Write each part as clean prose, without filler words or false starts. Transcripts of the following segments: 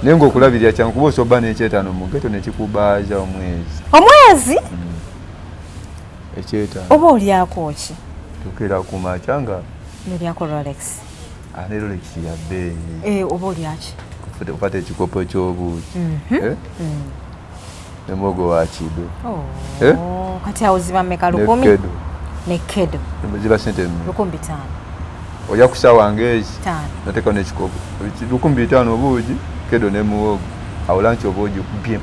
nengo kulabirya kyangu kuba osobba n'ekyetaano mu ghetto ne kikubaaza omwezi ekyetaano oba olyako ki tukera ku makya nga nolyako Rolex ne Rolex ya bbeeyi oba olyaki ofata ekikopo ky'obuugi ne muwogo wa kido kati awo ziba mmeka 10 ne kedo ziba sente 500 ojja kusawa ng'eki nateeka n'ekikopo 500 obuugi kedo ne muwogo awo lanchi obuugi bye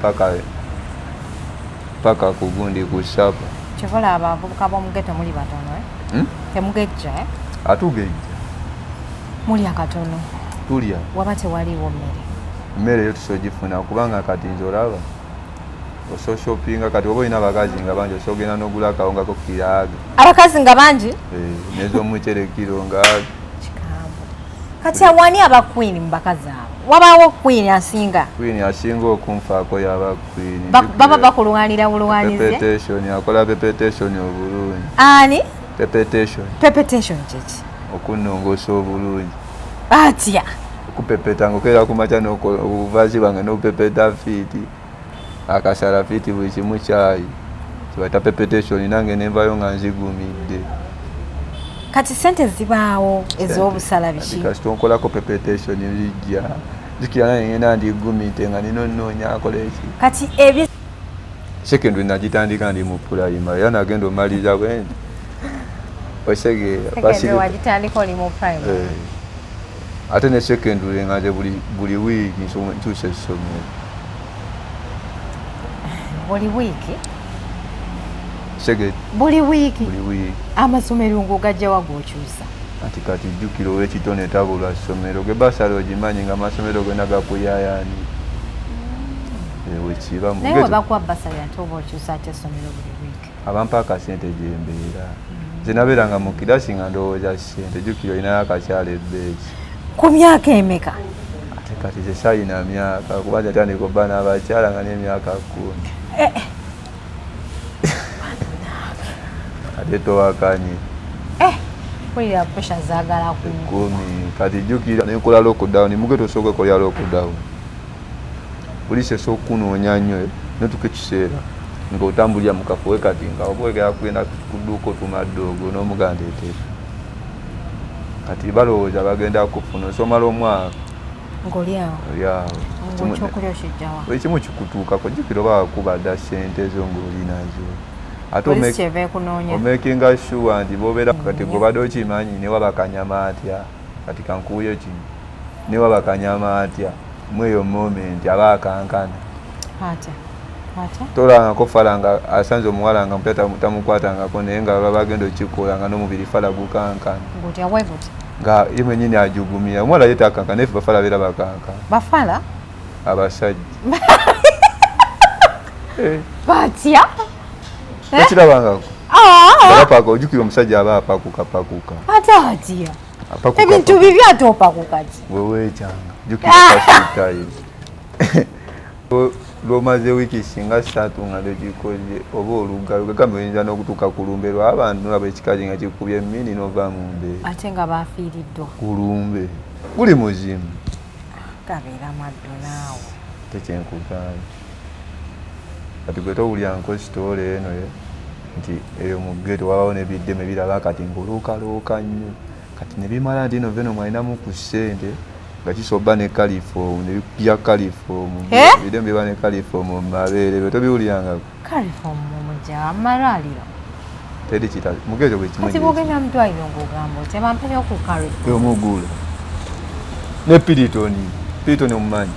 paka ku gundi ku sapa kyovola abavubuka b'omu ghetto muli batono temugejja atugejja muli akatono tulya waba tewaliwo mmere yo tusogifuna kubanga kati nze olaba ososhopinga kati oba olina abakazi nga bangi osogenda n'ogula akawungako kiraaga abakazi nga bangi n'ez'omucere kiro ngaaga kati awani aba queen mu bakazi abo wabaawo queen asinga okunfaako yaba queen baba bakulwanira bulwanize pepetation akola pepetation obulungi ani pepetation kiki okunnongoosa obulungi atya okupepeta ng'okeera ku makya obuvazi bwange n'obupepeta fiiti akasala fiiti buli kimu kyayi kibaita pepetation nange nenvayo nga nzigumidde kati sente zibaawo ez'obusala biki kasita onkolako pepetation bijja zikira naye ngenda ndigumite nga nino nnoonya akola eki kati ebyo secondary nagitandika ndi mu primary era nagenda omaliriza bwendi osegeera wagitandika oli mu primary ate ne secondary nga nze buli wiiki nkyusa essomero buli wiiki buli wiiki amasomero ng'ogajjawa g'okyusa ati kati jjukira ow'ekitone tabulwa ssomero ge basala ogimanyi nga amasomero gonna gakuyayaani wekiba naye we bakuwa basali ate oba okyusa ate essomero buli wiiki abampa akasente gyembeera nze nabeeranga mu kirasi nga ndowooza sente jjukira olinayo akakyala ebbeeki ku myaka emeka ate kati ze sayina myaka kuba jatandika obba n'abakyala nga n'emyaka 10 ate towakanye kulira pressure zaagala ku 10 kati jjukira nenkola lockdown mugeto osooka kolya lockdown poliisi esookunoonya nnyo netuka ekiseera ng'otambulira mu kafuwe kati nga okwegera kugenda ku dduuka otumadde ogwo n'omugandeetera kati balowooza bagenda kufuna osomala omwaka ng'olyawo ekyokulya okijjawa buli kimu kikutuukako jjukira oba wakuba dda ssente zo ng'olinazo ate omakinga sure nti bobeera kati gobadde okimanyi newaba kanyama atya kati kankuuyo kino newaba kanyama atya mweyo moment aba akankana tolangako fala nga asanze omuwala nga mupya tamukwatangako naye nga baba bagenda okikola nga n'omubiri fala gukankana nga imwenyini ajugumira omuwala ye takankana naye fe bafala beera bakankana bafala abasajja batya ekirabangako balapaka ojjukira omusajja aba apakukapakuka ate atya ebintu bibi ate opakukati weweekyanga jjukira kasiitayi lwomaze wiiki singa 3 nga lwegikoze oba olugalo gagamba oyinza n'okutuuka ku lumbe lw'abantu nolaba ekikazi nga kikubye emmini n'ova mu mbeera ate nga bafiiriddwa ku lumbe guli muzimu gabeera maddu naawe tekyenkugamba kati gwe towulyanko sitoole eno nti eyo mu ghetto wabawo n'ebiddeme biraba kati ng'oluukalooka nnyo kati ne bimala nti ino veno mwalinamu ku ssente nga kisobba ne kalifomu nebya kalifomu ebiddeme biba ne kalifomu mu mabeere bwe tobiwulyangako kalifomu mumujja amalwaliro teri kita mu ghetto bwe kimu kati bwogenda mu ddwaliro ng'ogamba oti bampanya ku kalifomu omugula ne piritoni omumanyi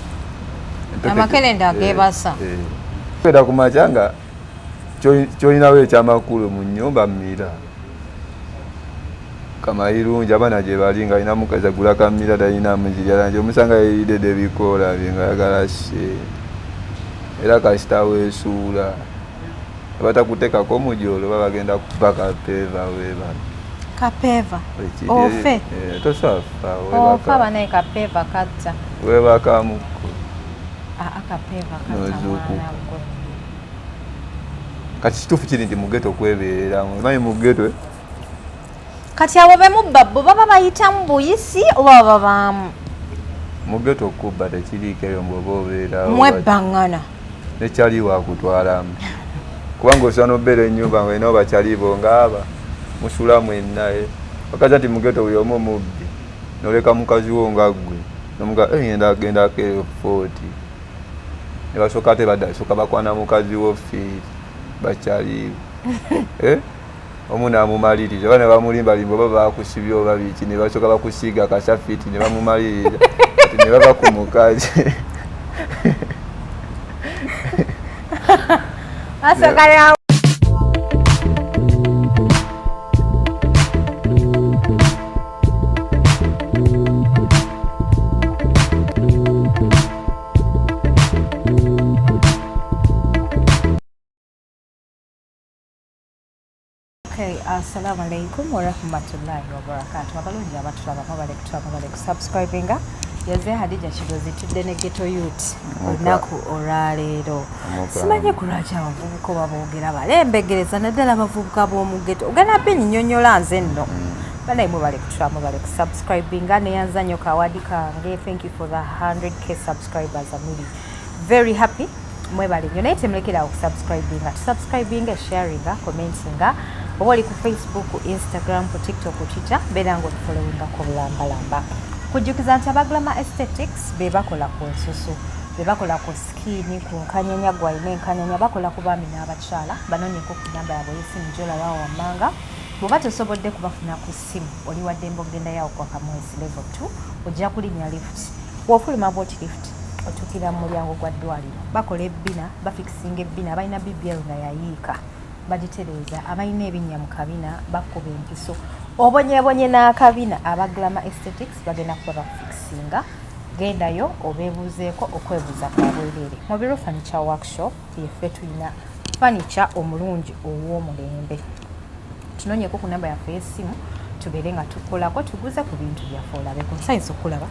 amakerenda ageebasa kwenda ku makya nga kyolinawo ekyamakulu mu nnyumba mmira kamayirungi abaana gye bali nga alina mukazi agula kamira talina muzirya nti omusanga yeridede ebikoola bye nga ayagala se era kasita weesuula batakuteekako mujolo ba bagenda kuba kapeeva weebala kapeeva ofe tosafa ofa banaye kapeeva katta weebakamuko kapeeva katta kati kituufu kiri nti mu ghetto okwebeereramu manyi mu ghetto kati abo be mubba bo baba bayitamu buyisi oba babaamu Mugeto kuba tekiriiko eyo bw'oba obeerawo mwebbangana nekyali wakutwalamu kubanga osobola n'obeera ennyumba nga olina bakyalibo ng'aba musula mwenna bakaza nti mugeto buli omu mubbi n'oleka mukazi wo nga ggwe nomuga ngenda agendako eyo 40 ne basooka ate badasooka bakwana mukazi wo fiiri bakyalibo omu n'amumaliriza oba ne bamulimbalimba oba bakusibye oba biki ne basooka bakusiiga akasafiiti ne bamumaliriza ati ne baba ku mukazi asooka assalamu alaikum warahmatullahi wabarakatuh. Abalungi abatulaba mubale kusubscribinga yaze Hadija Kigozi tudde ne Ghetto Youth olunaku olwaleero. Simanyi kulwaki abavubuka baboogera balembegereza naddala abavubuka b'omu ghetto ogana benyinyonyola nze nno banaye mubale kusubscribinga neyanza nnyo kawadi kange. Thank you for the 100k subscribers. I'm really very happy. Mwebale nnyo naye temulekera tusubscribinga sharinga commentinga oba oli ku Facebook, Instagram, ku TikTok, ku Twitter beera nga otufollowinga ku bulambalamba. Kujjukiza nti Abaglamour Aesthetics be bakola ku nsusu, be bakola ku skin, ku nkanyanya gwalina enkanyanya, bakola ku baami n'abakyala. Banoonyeko ku namba yaabwe y'essimu gy'olabawo wammanga. Bw'oba tosobodde kubafuna ku ssimu oli wadde mbogenda yawo kwa Kamwezi level 2 ojja kulinnya lift. Bw'ofuluma bw'oti lift otuukira mu mulyango gwa ddwaliro. Bakola ebbina, bafikisinga ebbina, abalina BBL nga yayiika bagitereeza, abalina ebinnya mu kabina bakuba empiso, obonyebonye n'akabina. Abaglamour Aesthetics bagenda kuba bakufikisinga. Gendayo obeebuuzeeko okwebuuza kwa bwereere. Mu biro furniture workshop yeffe tulina furniture omulungi ow'omulembe. Tunoonyeko ku namba yaffe y'essimu tubeere nga tukolako tuguze ku bintu byaffe olabeko. Nsanyusa okulaba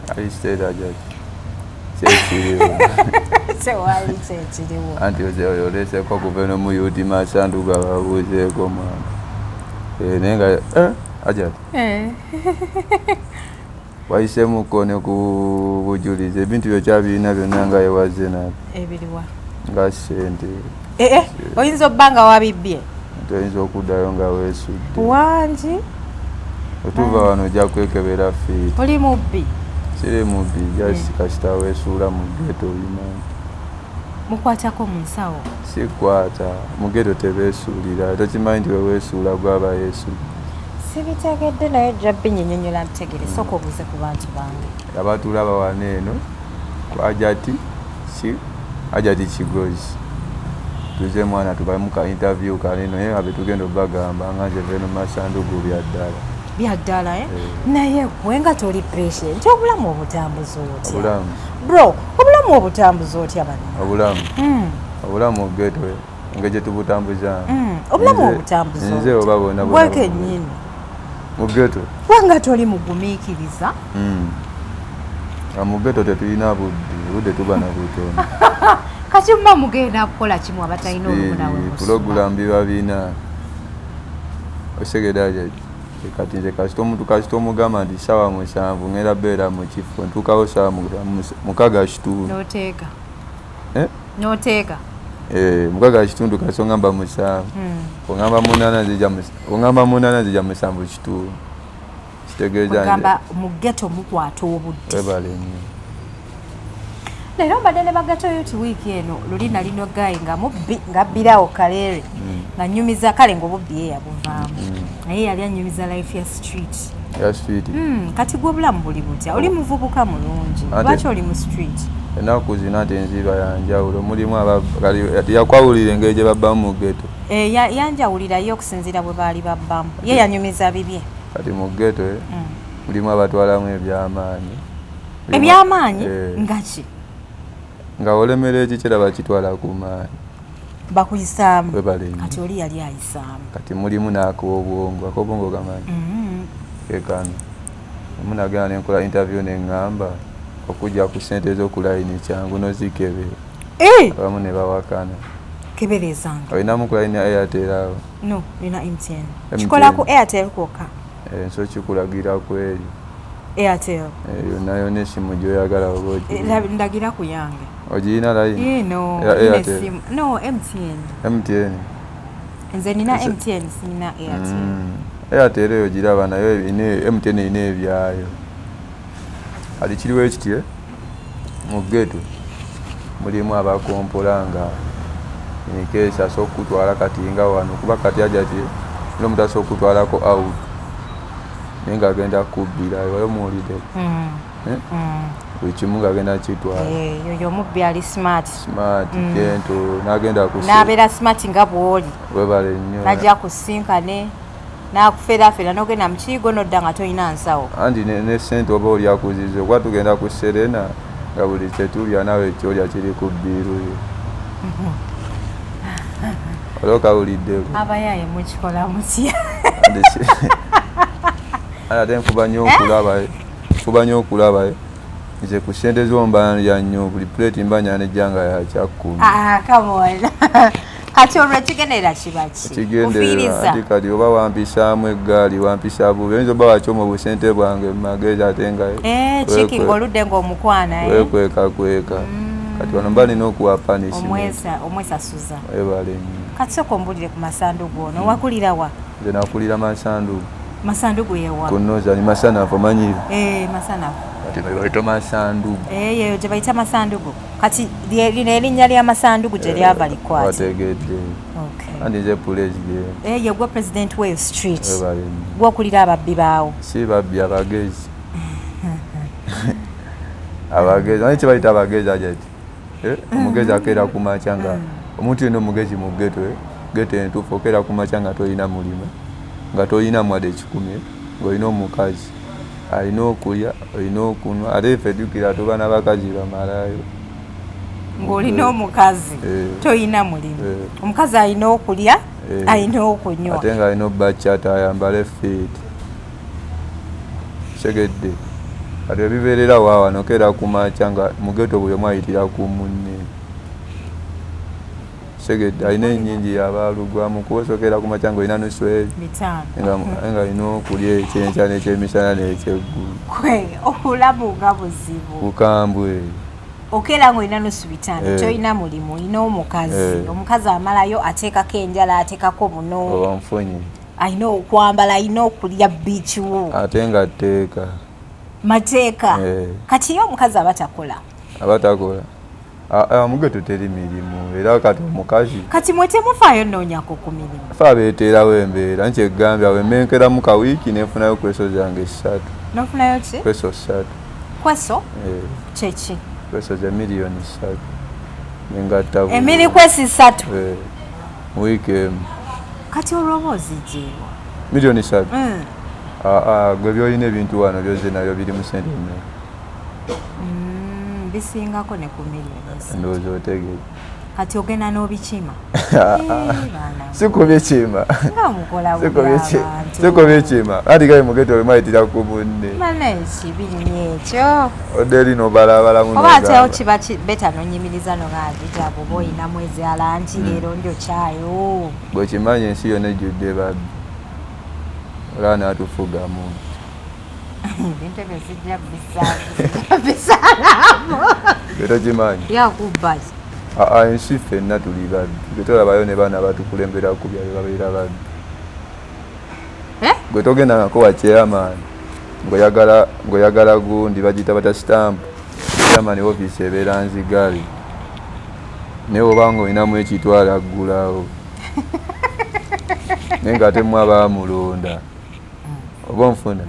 sewali kyekiriwo anti oleseko kuva mu yuti masanduga babuuzeeko mwana naye nga ajati wayisemuko ne ku bujulizi ebintu byokyabirina byonna nga yewaze nabi ebiriwa nga sente oyinza obba nga wabibbye toyinza okuddayo nga weesudde wangi otuva wano ojja kwekebera fiiti oli mubbi sire mubbi jasi kasita weesuula mu ghetto oyina mukwatako mu nsawo sikwata mu ghetto tebeesuulira tokimanyi nti weweesuula gwaba yeesudde sibitegedde naye jjabbi nyinyonyola ntegere sooka obuuze ku bantu bange abatulaba wano eno ku Ajati Kigozi tuze mwana tubamu ka interview kaneno naye abe tugenda obagamba nga nze veno masandugu byaddala naye gwe nga toli patient obulamu obutambuza otya bro obulamu obutambuza otya bano obulamu ghetto nga gye tubutambuza obulamu obutambuza nze obabona bwekennyini mu ghetto wanga toli mugumiikiriza mu ghetto tetulina budde tuba na butono kati mba mugenda kukola kimu abatalina olubunawe pulogulamu bibabina osegedaje kati nze kasita omuntu kasita omugamba nti sawa 7 ngenda beera mu kifo ntuukawo sawa 6 noteeka mukaga kitundu kasonga mba 7 ongamba munana zija 7 kitundu kitegeeza ogamba mu ghetto mukwata obudde ebale nnyo leero mbadde ne Ghetto Youth wiiki eno luli nalino gayi nga mubbi ngabbirawo kaleere nga nnyumiza kale ng'obubbi ye yabuvaamu naye yali annyumiza life ya street kati gwe obulamu buli butya oli muvubuka mulungi lwaki oli mu street ennaku zina ate enziba yanjawulo mulimu yakwawulira engeri gye babbamu mu ghetto yanjawulira ye okusinziira bwe baali babbamu ye yanyumiza bibye kati mu ghetto mulimu abatwalamu ebyamaanyi nga ki nga olemera ekikira bakitwala ku maanyi bakuyisaamu kati oli yali ayisaamu kati mulimu n'akobwongo akobwongo gamanyi kekano munagenda nenkola interview neŋŋamba okujja ku ssente z'okulayini kyangu nozikebera abamu ne bawakana keberezanga olinamu kulayini Airtel awo no nina MTN kikola ku Airtel kwokka nso kikulagira ku eyo Airtel. Nayo n'essimu gy'oyagala oba ogiina. Ndagira ku yange. Ogiyina layini? No, Airtel. No, MTN. MTN. Nze nina MTN sina Airtel. Airtel eyo giraba nayo MTN erina ebyayo. Kati kiriwo ekiti mu ghetto mulimu abakompola nga enkesi asobola okutwala kati nga wano kuba kati aja ti n'omuntu asobola okutwalako out naye ng'agenda kubbira wali muwulidde buli kimu ng'agenda kitwala. Yoyo omubbi ali smart gento n'agenda n'abeera smart nga bw'oli webale nnyo najja kusinkane n'akufeerafeera n'ogenda mu kiyigo n'odda nga tolina nsawo anti ne ssente oba oli akuzize kuba tugenda ku Serena nga buli kyetulya nawe ekyolya kiri ku bbiiru yo olwoka wuliddeko abayaaye mukikola mutya ate nfuba nnyo okulabayo nze ku ssente zombanja nnyo buli plate mbanya nejjanga yakyakkumi. Come on. Kati olwo ekigendera kikigendera ati kati oba wampisaamu eggaali wampisa bubi oyinza oba wakyoma obusente bwange mumagezi ate nga kiki ng'oludde ng'omukwana wekweka kati wano mba nina okuwa omwesasuza ebale nnyo. Kati sooka ombulire ku masandugu ono wakulira wa? Nze nakulira masandugu yewa kunoza ni masanafu omanyiivu masanafu kati bayita masandugu eyo gye bayita masandugu kati lino erinnya lya masandugu gye lyava likwati wategedde andi nze pulezidenti gwe president Wales Street gwokulira ababbi baawo si babbi abagezi abagezi ani kyebayita abagezi ajati omugezi akeera ku makya nga omuntu yena omugezi mu geto entuufu okeera ku makya nga tolina mulimu nga tolina mwade 10 ng'olina omukazi alina okulya olina okunywa ate ffe ddukira tuba n'abakazi bamalayo ng'olina omukazi tolina mulimu omukazi alina okulya alina okunywa ate nga alina obbachata ayambale feeti segedde kati ebibeerera waawano okeera ku makya nga mugeto buli omu ayitira ku munne segedde alina ennyingi yabalugwamu kuba osokera ku makya nga olina nusweri nga alina okulya ekyenkya n'ekyemisana n'ekyeggulu obulamu nga buzibu bukambwe okeera ng'olina nusu bitaano kyolina mulimu olina omukazi amalayo ateekako enjala ateekako buno onfunye alina okwambala alina okulya biikiwo ate nga tteeka mateeka kati ye omukazi abatakola mugeto teri mirimu era kati omukazi kati mwe temufaayo nnoonyako ku mirimu fe abeeterawo embeera nkyegambye awemenkeramu kawiiki nefunayo kweso zange 3 nofunayo ki kweso 3 kweso kyeki kweso za miliyoni 3 nengatta emiri kwesi 3 mu wiiki emu kati olwoba ozijeewa miliyoni 3 gwe byolina ebintu wano byoze nabyo biri mu sente nnyo bisingako ne ku miliyoni ndowooza otegedde kati ogenda n'obikima sikubikima ati gali mugeto olwemayitira ku munne bana ekibi nnyo ekyo odde eri nobalabalamu oba atewo kiba beta nonyimiriza nogagita bwoba oyinamu ezalanti leero ndyokyayo bwe kimanya ensi yonna ejjudde babbi olaba naatufugamu ebintu ebyo zijja bisalamu betokimanyi yakubbazi ensi ffenna tuli babbi getolabayo ne baana batukulembera ku byabyo babeera babbi gwe togendangako wa chairman ng'oyagala gundi bagiyita bata stamp chairman office ebeera nzigale naye oba ng'olinamu ekitwala aggulawo naye nga ate mwabamulonda oba nfuna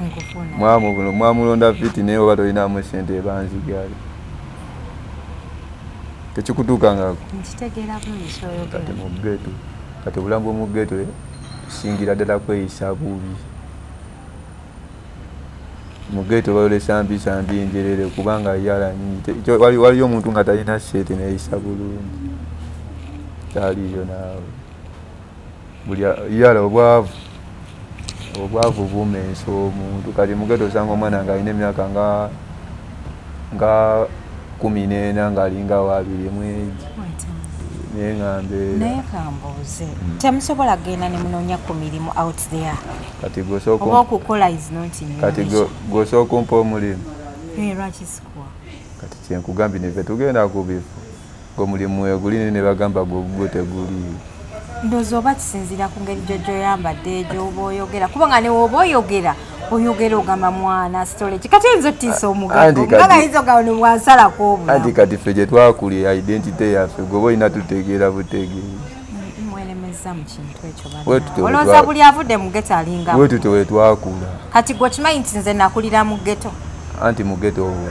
mwamulonda fiti naye oba tolinamu sente ebanzigale tekikutuukangako kati mugeto kati obulamu bwomugeto singira ddala kweyisa bubi mugeto balolesa mpisambi njerere kubanga yala nyingi waliyo omuntu nga talina sente neyisa bulungi taliyo naawe buli yala obwavu bumensa omuntu kati mugeto osanga omwana nga alina emyaka nga 14 ng'alinga wa 2 mwezi naye kambuuze temusobola kgenda ne munoonya ku mirimu out there kati oba okukola is not kati gw'osooka ompa omulimu lwaki sikuwa kati kyenkugambye neve tugenda ku bifo ng'omulimu weguli ne bagamba gwe teguli ndowooza oba kisinziira ku ngeri gy'oyambadde gy'oba oyogera kuba nga newoba oyogera ogamba mwana storage kati ayinza ottiisa omugaga ayinza ogabano bwansalako obulamu anti kati ffe gye twakulira identity yaffe gweoba olina tutegeera butegeeri mwelemeza mu kintu ekyo olowooza buli avudde mu geto alinga bwe tutyo we twakula kati gwe okimanyi nti nze nakulira mu geto anti mu geto obwo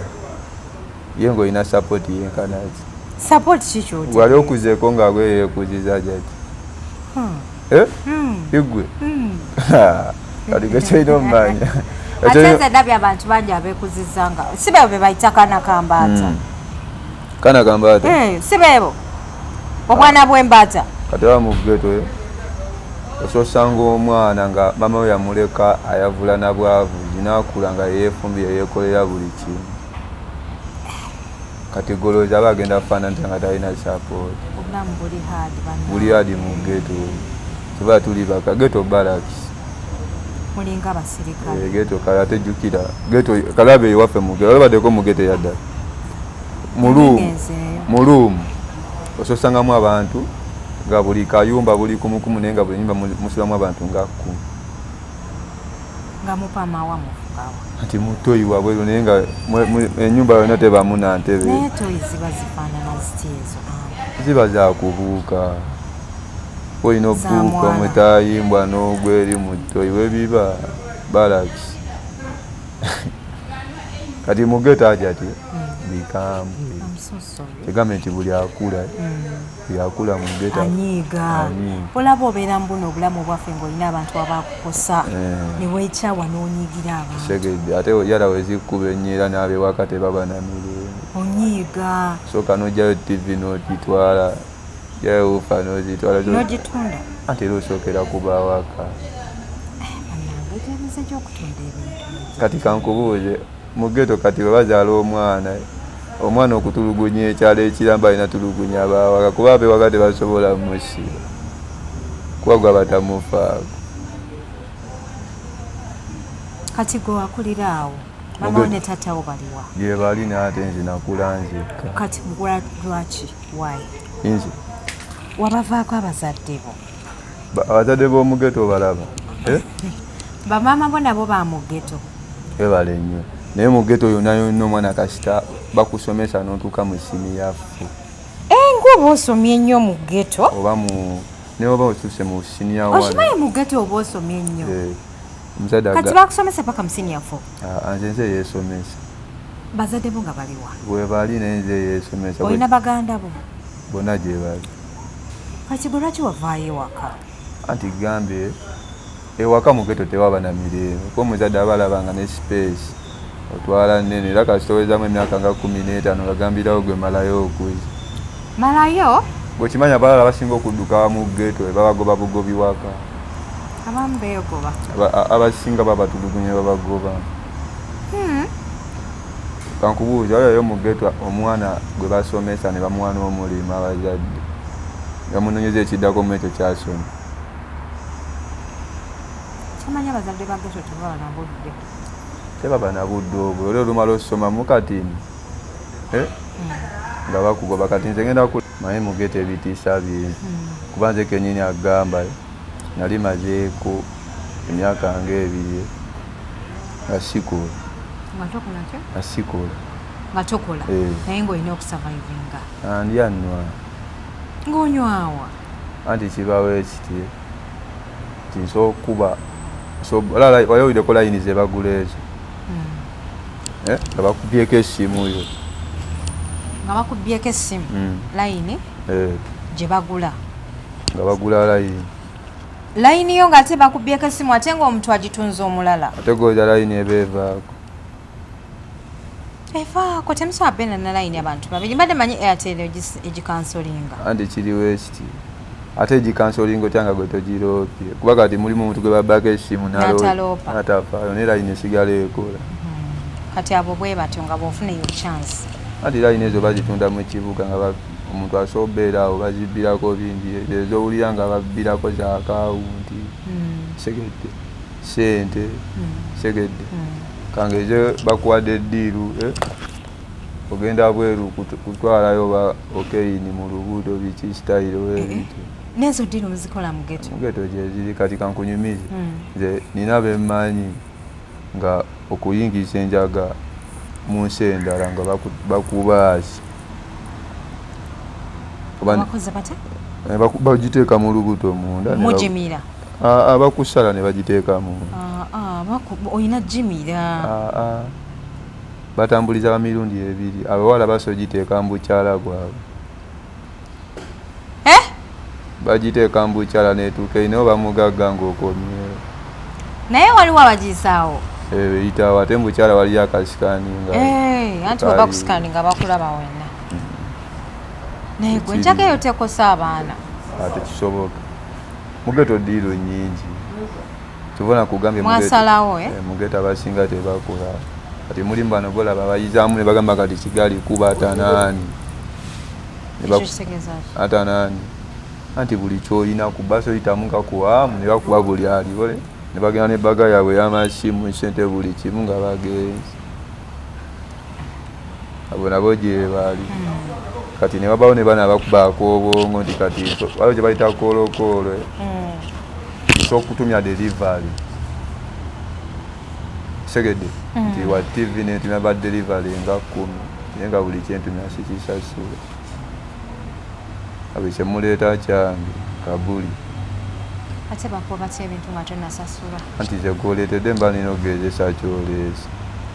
ye ng'olina sapoti yenkanaki sapoti kikyoti wali okuzeeko nga gweyeekuziza gyati igwe kati gekyolina omumanya ate nze ndabye abantu bangi abeekuzizanga si beebo be bayita kanakambaata kanakambaata si beebo obwana bw'embaata kati aba mu geto ososanga omwana nga mama we yamuleka ayavula na bwavu ginakula nga yeefumbire yeekolera buli kintu kati golooza aba agenda kufaana nti nga talina support buli hadi mu geto tuba tuli baka geto baraki mulinga abasirikale geto kale ate jjukira geto kalabe ewaffe mu geto olabaddeko mu geto yaddala muluumu ososangamu abantu nga buli kayumba buli kumukumu naye nga buli nyumba musulamu abantu nga 10 nga mupamawa mufukawa ati mutoyi wabweru naye nga ennyumba yonna tebamu na ntebe naye toyi ziba zifaanana ziti ezo ziba zakubuuka olina obuuka omutayimbwa n'ogweri mutoyi webiba balaki kati mugeto aja ati bikamu tegambe nti buli akula mu geto anyiiga olaba obeera mu buno obulamu bwaffe ng'olina abantu abakukosa ne weekyawa n'onyiigira abantu segedde ate yala wezikuba ennyera n'abewaka tebaba na mirembe onyiiga soka n'ojjayo tv n'ogitwala yewufa n'ogitunda ate era osookera kubawaka ekyamize gy'okutunda ebintu kati kankubuuze mu geto kati we bazaala omwana okutulugunya ekyalo ekiramba alina tulugunya abawaka kuba abewaka tebasobola musiba kuba gwe batamufaako kati gwe wakulira awo mama ne tatawo baliwa gye bali naate nze nakula nzekka kati lwaki wayi nze wabavaako abazadde bo abazadde b'omu geto balaba bamaama bo nabo ba mu geto ebala ennyo naye mu geto yonna yonna omwana kasita bakusomesa n'otuuka mu ssini yaffe ng'oba osomye ennyo mu geto oba naye oba otuuse mu ssini ya okimanyi mu geto oba osomye ennyo kati bakusomesa paka mu ssini yaffe nze nze yeesomesa bazadde bo nga baliwa bwe bali naye nze yeesomesa olina baganda bo bonna gye bali kati gwe lwaki wavaayo ewaka anti gambye ewaka mu geto tewaba na mirembe kuba omuzadde abalabanga ne space otwala nnene era kasitowezamu emyaka nga 15 bagambirawo gwe malayo okuza malayo gwekimanya abalala basinga okudduka mu geto babagoba bugobi waka abamu beegoba abasinga babatulugunye babagoba kankubuuza oyo mu geto omwana gwe basomesa ne bamuwa n'omulimu abazadde bamunonyeza ekiddako mu ekyo kyasoma kimanya abazadde ba geto tebaba na budde tebaba na budde obwo era olumala osoma mu katini nga bakugoba kati nze ngenda naye mu geto ebitiisa bingi kuba nze kennyini agamba nali mazeeko emyaka nga 2 nga sikola nga tokola naye ng'olina okusavaivinga andi annwa ng'onywawa anti kibawo ekiti nti nsobola okuba wayowulireko layini ze bagula ezo nga bakubyeko essimu yo nga bakubyeko essimu layini gye bagula nga bagula layini yo ng'ate bakubyeko essimu ate ng'omuntu agitunze omulala ate goza layini eba evaako temusobola benda na layini abantu babiri mbadde manyi airtel egikansolinga anti kiriwo ekiti ate egikansolinga otya nga gwe togiroopye kuba kati mulimu omuntu gwe babbako essimu natafaayo ne layini esigala ekola kati abo bwe batyo nga bwofuna eyo chance anti layini ezo bazitunda mu kibuga nga omuntu asobeerawo bazibbirako bingi ezowulira nga babbirako za akawunti segedde sente segedde kange ezo bakuwadde eddiiru ogenda bweru kutwalayo ba okeyini mu luguudo biki sitayiro webintu nezo ddiiru muzikola mu geto gye ziri kati kankunyumize nze nina bemmanyi nga okuyingiza enjaga mu nsi endala nga bakubaasi bagiteeka mu lubuto munda mujimira bakusala ne bagiteeka munda oyina jimira batambuliza bamirundi ebiri abawala basogiteeka mu bukyala bwabwe bagiteeka mu bukyala netuuka erinawo bamugagga ng'okomyewo naye waliwo abagiyisaawo eyitawo ate mu bukyala waliyo akasikaninga anti oba kusikaninga bakulaba wenna naye gwe enjaga eyo tekosa abaana tekisoboka mugeto ddiiro nnyingi tubona kugambye mwasalawo mugeto abasinga tebakola kati mulimu bano bolaba bayizaamu ne bagamba kati kigali kuba atanaani atanaani anti buli kyolina kubaso oyitamu nga kuwamu ne bakuba buli aliwole ne bagenda n'ebbaga yaabwe y'amasimu sente buli kimu nga bagenzi abo nabo gye baali kati ne babawo ne bana bakubaako obwongo nti kati waliwo gye bayita koolokoolo okutumya delivery segedde nti wa TV nentumya ba delivery nga 10 naye nga buli kyentumya sikisasula abo kyemuleeta kyange kabuli ate bakuba batya ebintu nga tonasasula anti kyekoleetedde mba nina okugezesa kyoleesa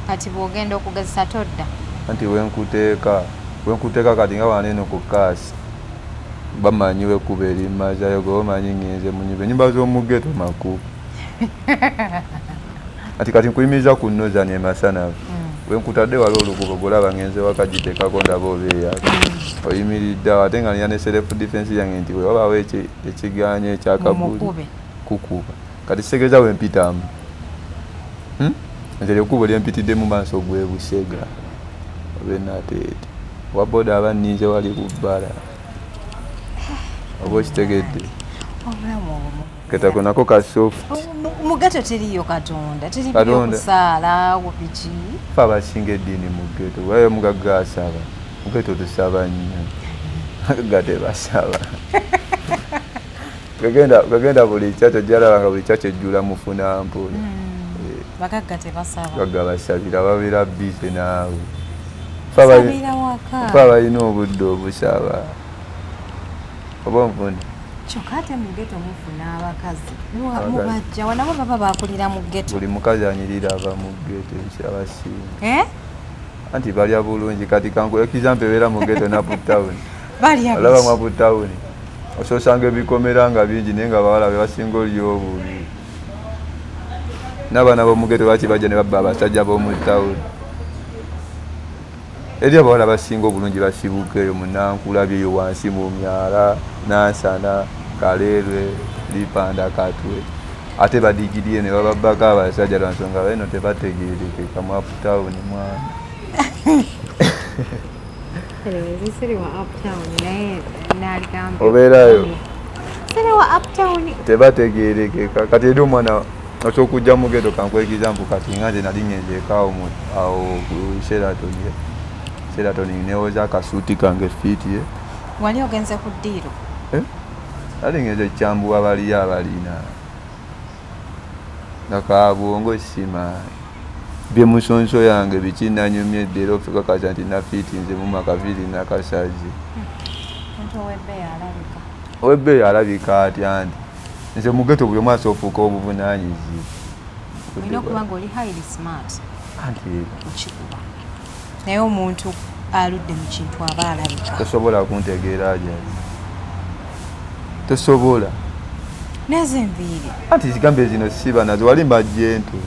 kati bw'ogenda okugezesa todda anti wenkuteeka kati nga waneeno ku kaasi bamanyi wekuba erimazayo gwe omanyi ngenze munyumba enyumba z'omugeto makulu ati kati nkuyimiriza ku nnoza nemasanavu wenkutadde wali olukubo golaba ngenze wakagiteekako ndaba obeeyaka oyimiridde awo ate nga nina ne self defense yange nti wewabaawo ekiganyo ekyakabuli kukuba kati segeza wempitamu nze lyekubo lyempitidde mu maaso gwe busega obe nateete waboda abanninze wali kubbala oba okitegedde ketako nako kasoft mugeto teriyo katonda wopiki fa abasinga eddiini mu geto wayo mugagga asaba mugeto tusaba nnyo gate basaba gagenda buli kyato gyalabanga buli kyato ejjula mufuna mpula bagagga basabira babeera bize naawe fa balina obudde obusaba oba nfuni kyokka ate mu geto mufuna abakazi mubajja wanabo baba bakulira mu geto buli mukazi anyirira ava mu geto abasinga anti balya bulungi kati kangu ekizampe ebeera mu geto naputawuni olaba mwaputawuni ososanga ebikomera nga bingi naye nga bawala bebasinga oli obubi n'abaana b'omu geto lwaki bajja ne babba abasajja b'omu tawuni eri abawala basinga obulungi basibuka eyo munankulabyeyo wansi mu myala nansana kaleerwe lipanda katwe ate badigiriye ne bababbako abasajja lwansonga balino tebategeerekeka mu uptown mwana obeerayo tebategeerekeka kati eri omwana osokujja mu geto kankwekisampu kati nga nze nali ngenzeekaawo awo ku Sheraton newoza akasuuti kange fiiti wali ogenze ku ddiiro ali ngenze kyambuwa abaliyo abalina nakabwongo simaanyi byemusonso yange bikinanyumyedde era ofika kasa nti nafiiti nze mumakaviri nakasazi owebbeeyi alabika atya nti nze mugeto buli omwasi ofuuka obuvunanyizibu olina okuba nga oli highly smart anti okikuba naye omuntu aludde mu kintu aba alabika tosobola kuntegeera gyali tosobola neze enviiri anti zigambe zino siba nazo wali mbajjentu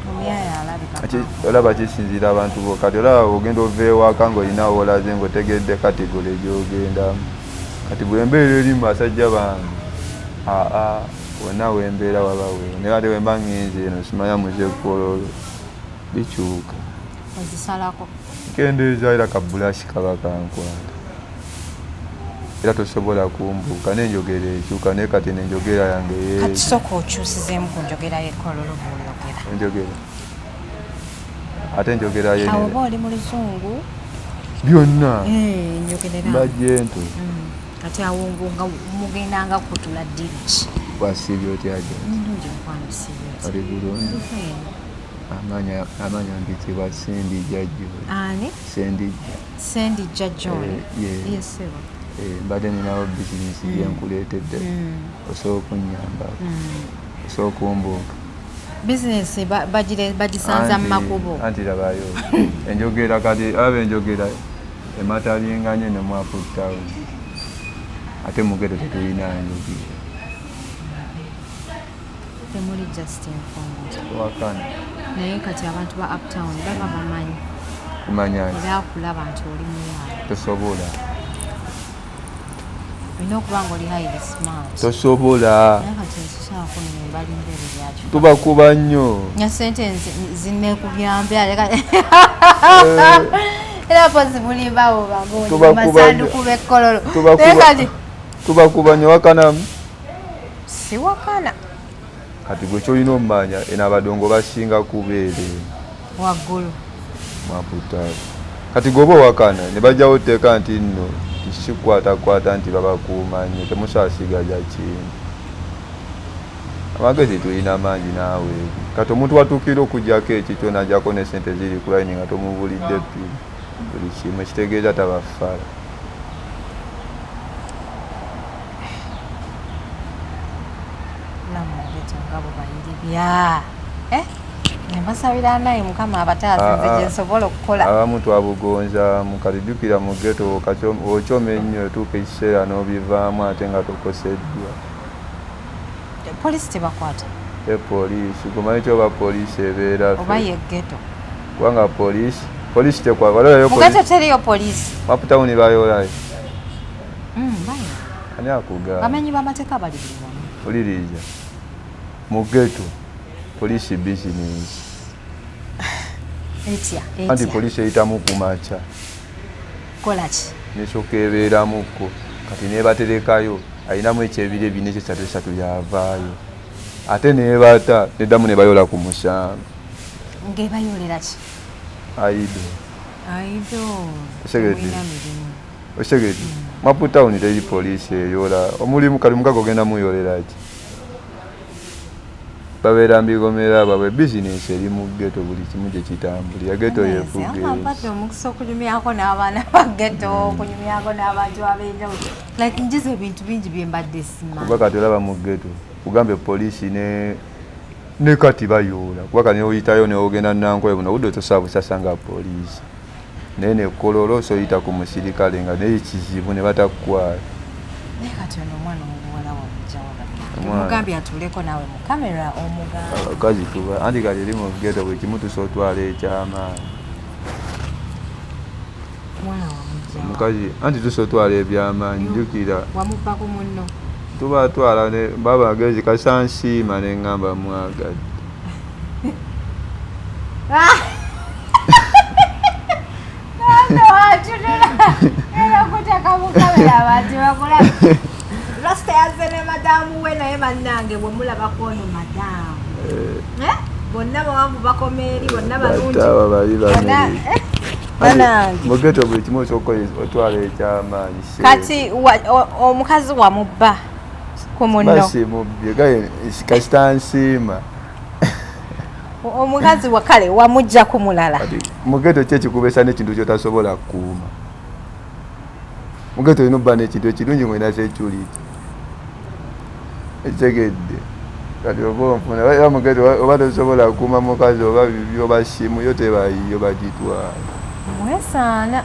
omuyaya alabika olaba kisinzira abantu bo kati olaba ogenda oveewaka ngaolinawo olaze ngaotegedde kategole gyogendamu kati bwembeera eri mu basajja bange wonna wembeera wabawe naye ate wemba ngenze eno simanya muzekololo bikyuka ozisalako kendeeza era kabulashi kaba kankwata era tosobola kumbuka n'enjogera ekyuka naye kati n'enjogera yange kati sooka okyusizeemu ku njogera y'ekkololo bw'oyogera enjogera ate enjogera ye awo oba oli mu luzungu byonna enjogera bajento kati awo nga mugendanga kutula diriki wasibye otyaje ndungi mukwano sibyo ali bulungi amanya mpitibwa Sendi Jajjo ani Sendi Jajjo yesebo mbadde ninawo bizinesi gyenkuleetedde osobola okunyamba osobola okumbuuka bizinesi bagisanza mu makubo anti labayo enjogera kati aba enjogera ematalinganye ne Uptown ate mugeto tetulina njogera temuli just informed wakana naye kati abantu ba Uptown baba bamanyi kumanyaki era kulaba nti oli muyaala tosobola olina okuba nga oli highly smart tosobola naye kati nsikyako nembalinda ebyo byakyo tubakuba nnyo nya sente zinekubyambe era pozi mulimbawo bamasanduku b'ekkololo naye kati tubakuba nnyo wakanamu siwakana kati gwe kyolina omumanya eno abadongo basinga kubeere waggulu Uptown kati goba owakana ne bajjawo otteeka nti nno kikwatakwata nti babakuumanye temusaasigaja kintu amagezi tulina mangi naawe kati omuntu watuukira okugjako ekikyo najjako ne sente ziri ku layini nga tomubulidde ppiri buli kimu ekitegeeza tabafala mbasabira naye mukama abataasa gyensobola okukola abamu twabugonza mukalijjukira mu ghetto okyoma ennyo etuuka ekiseera n'obivaamu ate nga tokoseddwa poliisi tebakwata poliisi gumanyi kyoba poliisi ebeera oba ye ghetto kubanga poliisi tekwabalayo mu ghetto teriyo poliisi Uptown bayolayo ani akugamba bamenyi b'amateeka bali buli wamu oliriija mu ghetto poliisi bizinesi anti poliisi eyitamu kumakya kolaki nesooka ebeeramuko kati nebaterekayo ayinamu ekyebire bine kyesatu yavaayo ate nebata neddamu nebayola ku musango ngaebayolera ki aido osegedi Uptown teri poliisi eyola omulimu kali mukago ogenda muyolera ki babeera mbigomera babwe bizinesi eri mu ghetto buli kimu gye kitambulira ghetto yefugeambadde omukisa okunyumyako n'abaana ba ghetto okunyumyako n'abantu ab'enjawulo like njiza ebintu bingi bye mbadde simanyi kuba kati olaba mu ghetto kugambe poliisi ne kati bayoola kuba kati neoyitayo neogenda nankoye buno budde tosaba busasa nga poliisi naye nekkololo soyita ku musirikale nga naye kizibu ne batakukwala naye kati ono omwana omuwala wamujjawala omugambye atuuleko naawe mu kamera omugamba kazi kuba anti kati eri mu ghetto buli kimu tusootwala ekyamaanyi mwana wamujjawala mukazi anti tusootwala ebyamaanyi njukira wamubbako munno tubatwala baba agezi kasansiima neŋŋamba mwagadde era okuteka mu kamera abantu bakola Rasta yazze ne madamu we naye bannange bwe mulabako ono madamu bonna bawanvu bakoma eri bonna balungi mu ghetto buli kimu ekyokola otwala ekyamaanyi kati omukazi wamubba ku munno basi mubbye gaye kasitansiima omukazi wakale wamujja ku mulala mu ghetto ki ekikubeesa n'ekintu kyotasobola kukuuma mu ghetto olina obba n'ekintu ekirungi ng'olina sekyuliti ekitegedde kati oba onfuna era mu ghetto oba tosobola kukuuma mukazi oba bibi oba simu yo tebayiyo bagitwala mwesaana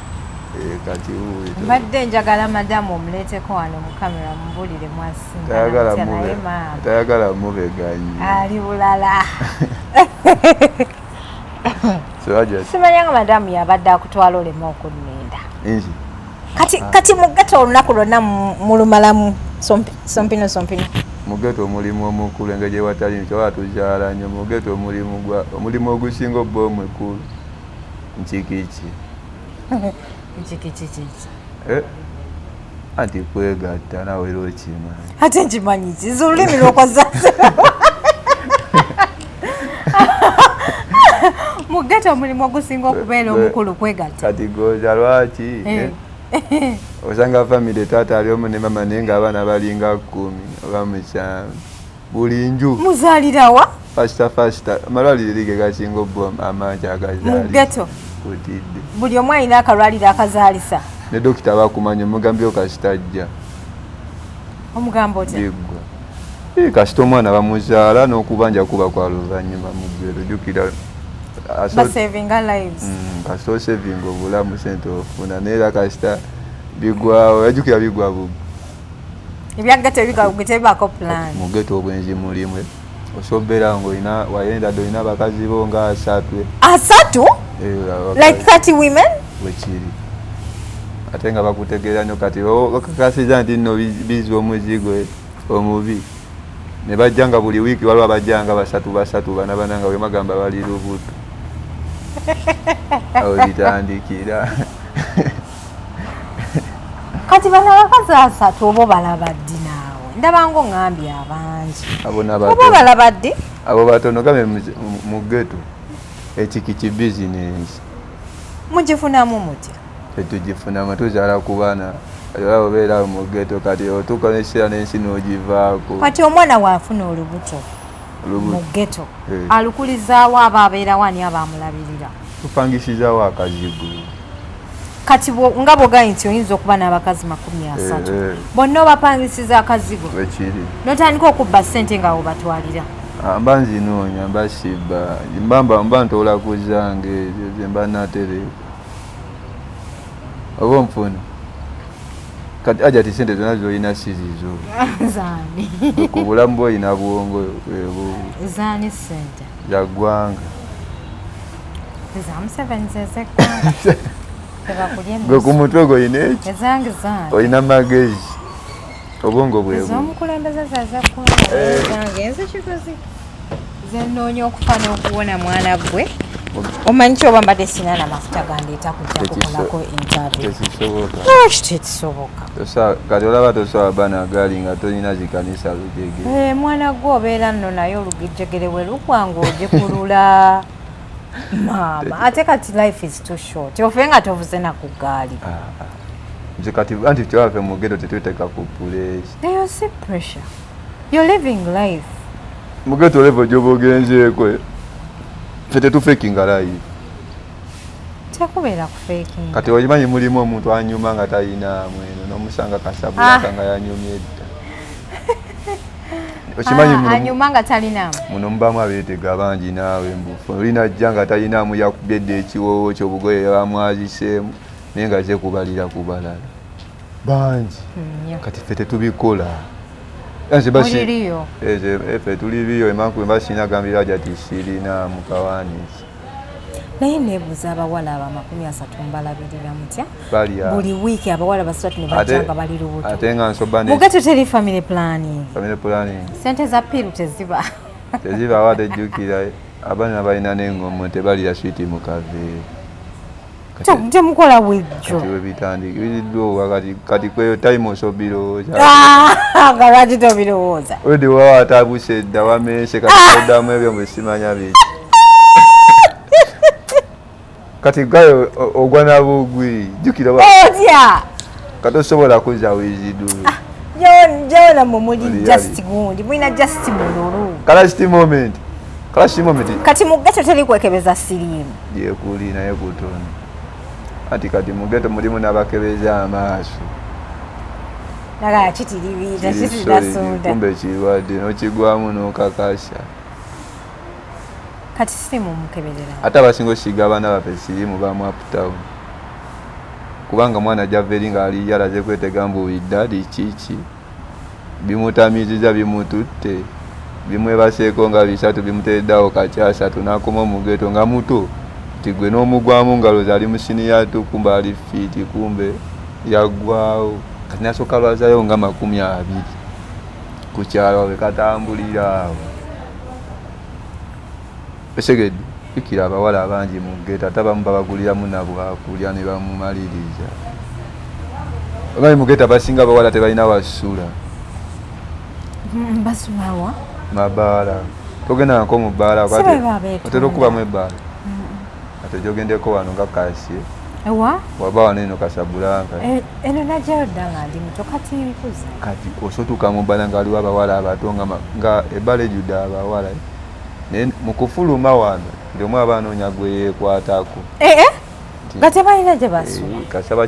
kati mbadde njagala madamu omuleeteko wano mu kamera mubulire tayagala mubeganyi ali bulala simanyanga madamu yabadde akutwala olema okunnenda kati mu ghetto olunaku lwonna mulumalamu sompino mu ghetto omulimu omukulu engeri gyewatali nti tuzaala nnyo mu ghetto omulimu ogusinga obba omukulu nkikiki anti kwegatta nawe lwo kimanyi ate nkimanyi kizululimi lwokozaze mu ghetto omulimu ogusinga okubeera omukulu kwegatta kati goza lwaki osanga family taata ali omu ne mama naye nga abaana balinga 10 oba 5 buli nju muzaalirawa fasita amalwaliro lige gasinga obbo amangi agazaalisa mu ghetto kutidde buli omu alina akalwaliro akazaalisa ne dokita bakumanya omugambye okasitajja omugambo otya biggwa kasita omwana bamuzaala n'okubanja kuba kwa luvannyuma mu ggero jjukira basavinga lives kasita osavinga obulamu sente ofuna naye era kasita biggwawo yajjukira biggwa bugwa ebyageto tebibaako plan mu geto obwenzi mulimu osobera ng'olina wayenda olina abakazi bo nga 3 like 30 women wekiri ate nga bakutegeera nnyo kati okakasiza nti nno bizi omuzigo omubi ne bajja nga buli wiiki waliwo abajjanga basatu bana nga wemagamba bali lubuto awo bitandikira kati bano abakazi 3 oba balaba ddi naawe ndabanga oŋŋambye abangi oba balaba ddi abo batono game mu geto ekikiki bizinensi mugifunamu mutya tetugifunamu tuzaala ku baana aba obeera mu geto kati otuuka n'ekiseera n'ensi n'ogivaako kati omwana waafuna olubuto mu geto alukulizaawo aba abeerawo ani abaamulabirira tupangisizaawo akazigo kati nga bw'ogaye nti oyinza okuba n'abakazi 30 bonna obapangisiza akazigo ekiri n'otandika okubba ssente nga webatwalira mba nzinoonya mba sibba mba ntoola ku zange ze mba natereeku oba onfuna kati aja ti sente zonna zolina sizizo zaani ku bulamu bwolina bwongo zaani sente zaggwanga zamusevenzezeggwanga gwe ku mutwe gwolina eki ezange zaani olina magezi obwongo bwebu ez'omukulembeze zezeggwanga ensi kikozi zenoonya okufa n'okuwona mwana gwe omanyi kyoba mbadde sina namafuta gandeeta kujja kukolako interview tekisoboka kati olaba tosobola baana gali nga tolina zikanisa lujegere mwana gwe obeera nno naye olujegere we lukwanga ogikulula maama ate kati life is too short ofe nga tovuze naku gaali kati anti tewaffe mu geto tetweteka ku pulesi you see pressure you're living life mu geto levo gyoba ogenzeeko ffe tetufekinga life tekubeera kufekinga kati okimanyi mulimu omuntu anyuma nga talina mweno n'omusanga kasabulaka nga yanyumye dda okimanyi anyuma nga talinamu muno mubamu abeetega bangi naawe mbufu olina ajja nga talinamu yakubye dda ekiwoowo kyobugoye bamwaziseemu naye nga ze kubalira ku balala bangi kati ffe tetubikola ffe tuli biyo emanku basina gambira aja ti sirina mukawaanisi naye neebuuza abawala aba 30 mbalabirira mutya buli wiiki abawala 3 ne bajja nga bali lubuto ate nga nsoba mu geto teri family planning sente za piru teziba tejjukira abaana balina n'engommo tebalira switi mu kaveeri temukola wejjo webitandikiriddwa kati kweyo time osobirowooza nga lwaki tobirowooza odi wawa atabuse edda wameese kati oddamu ebyo mwesimanya biki kati gayo ogwa nabugwi jjukira otya kati osobola kuzza wizidulu jona mumuli just gundi mulina just mululu kalasiti moment kati mu geto teri kwekebeza siriimu yekuli naye kutono anti kati mu geto mulimu n'abakebeza amaaso naga kitiribira kitirasunda kumbe kirwadde n'okigwamu n'okakasa kati siriimu mukeberera ate abasinga osiga abaana baffe siriimu bamu uptown kubanga mwana ajjava eri nga ali yalaze kwetega mbuwiddaadi kiki bimutamiziza bimututte bimwebaseeko nga 3 bimutereddawo kakyasa tunakoma mu geto nga muto nti gwe n'omugwamu ngalo zali musiniyatu kumbe ali fiiti kumbe yaggwawo kati nasooka lwazayo nga 20 ku kyalo bekatambulira awo esegedde fikira abawala abangi mu geto ate abamu babaguliramu nabwakulya ne bamumaliriza Omanyi mugeta basinga bawala tebalina wasula. Basulawa? Mabaala. Togenda nko mu bbaala otera okubamu ebbaala. Ate gyogendeko wano nga kasi. Ewa? Waba wano eno Kasabulanka. Eno najjayo dda nga ndi muto kati nkuze. Kati osotuka mu bbaala nga waliwo abawala abato nga ebbaala ejjudde abawala. Naye mu kufuluma wano ndi omu abanoonya gwe yeekwatako. Nga tebalina gye basula. Kasaba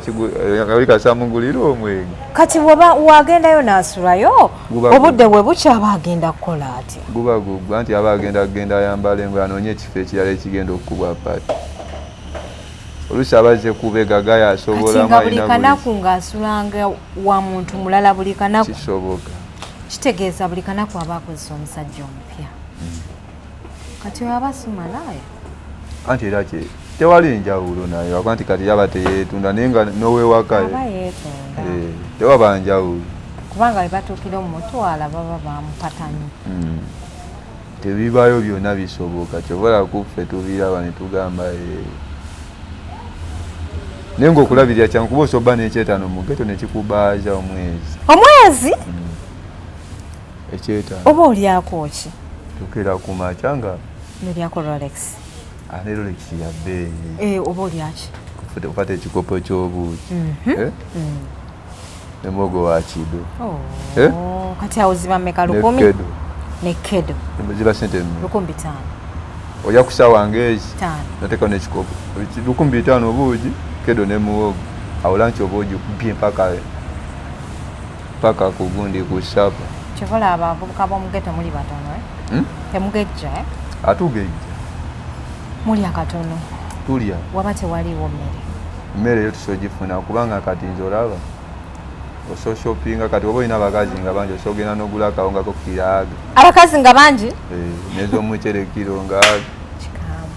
kasamugulira omwenge. Kati bw'oba wagendayo n'asulayo obudde bwe bukyaba agenda kukola ati. Guba gugwa nti aba agenda ayambala engoye anoonye ekifo ekirala ekigenda okukubwa pati. Oluusi abazze kubega gaya asobola nga buli kanaku ng'asulanga wa muntu mulala buli kanaku. Kisoboka. Kitegeeza buli kanaku aba akozesa omusajja omupya. Kati waba sumalayo. Anti era tewali njawulo naye wakuba nti kati yaba teyeetunda naye nga n'owewaka aba yeetunda. Tewaba njawulo. Kubanga we batuukira omutwala baba bamupatanye. Tebibaayo byonna bisoboka kyobola kuffe tubiraba ne tugamba naye ng'okulabirira kyangu kuba osobba n'ekyetaano mu ggeto ne kikubaaza omwezi. Omwezi? Ekyetaano. Oba olyako ki? Tukira ku makya nga. Nolyako Rolex. Ne Rolex ya bbeeyi. Oba olyaki? Ofata ekikopo ky'obuugi. Ne muwogo wa kido. Kati awo ziba mmeka 1000? Ne kedo. Ziba ssente mmeka? 500. Ojja kusawa ng'eki. 5. Nateeka n'ekikopo. 500 obuugi, kedo ne muwogo. Awo lanchi obuugi kumpye mpaka ku gundi ku ssapa. Kyobola abavubuka b'omugeto muli batono temugejja atugejja. Muli akatono. Tulya. Waba tewaliiwo mmere. Mmere yo tusogifuna kubanga kati nze olaba oso shoppinga kati oba olina abakazi nga bangi osogenda n'ogula akawunga ko kiraaga. Abakazi nga bangi? N'ez'omucere kiro ngaaga. Kikaamu.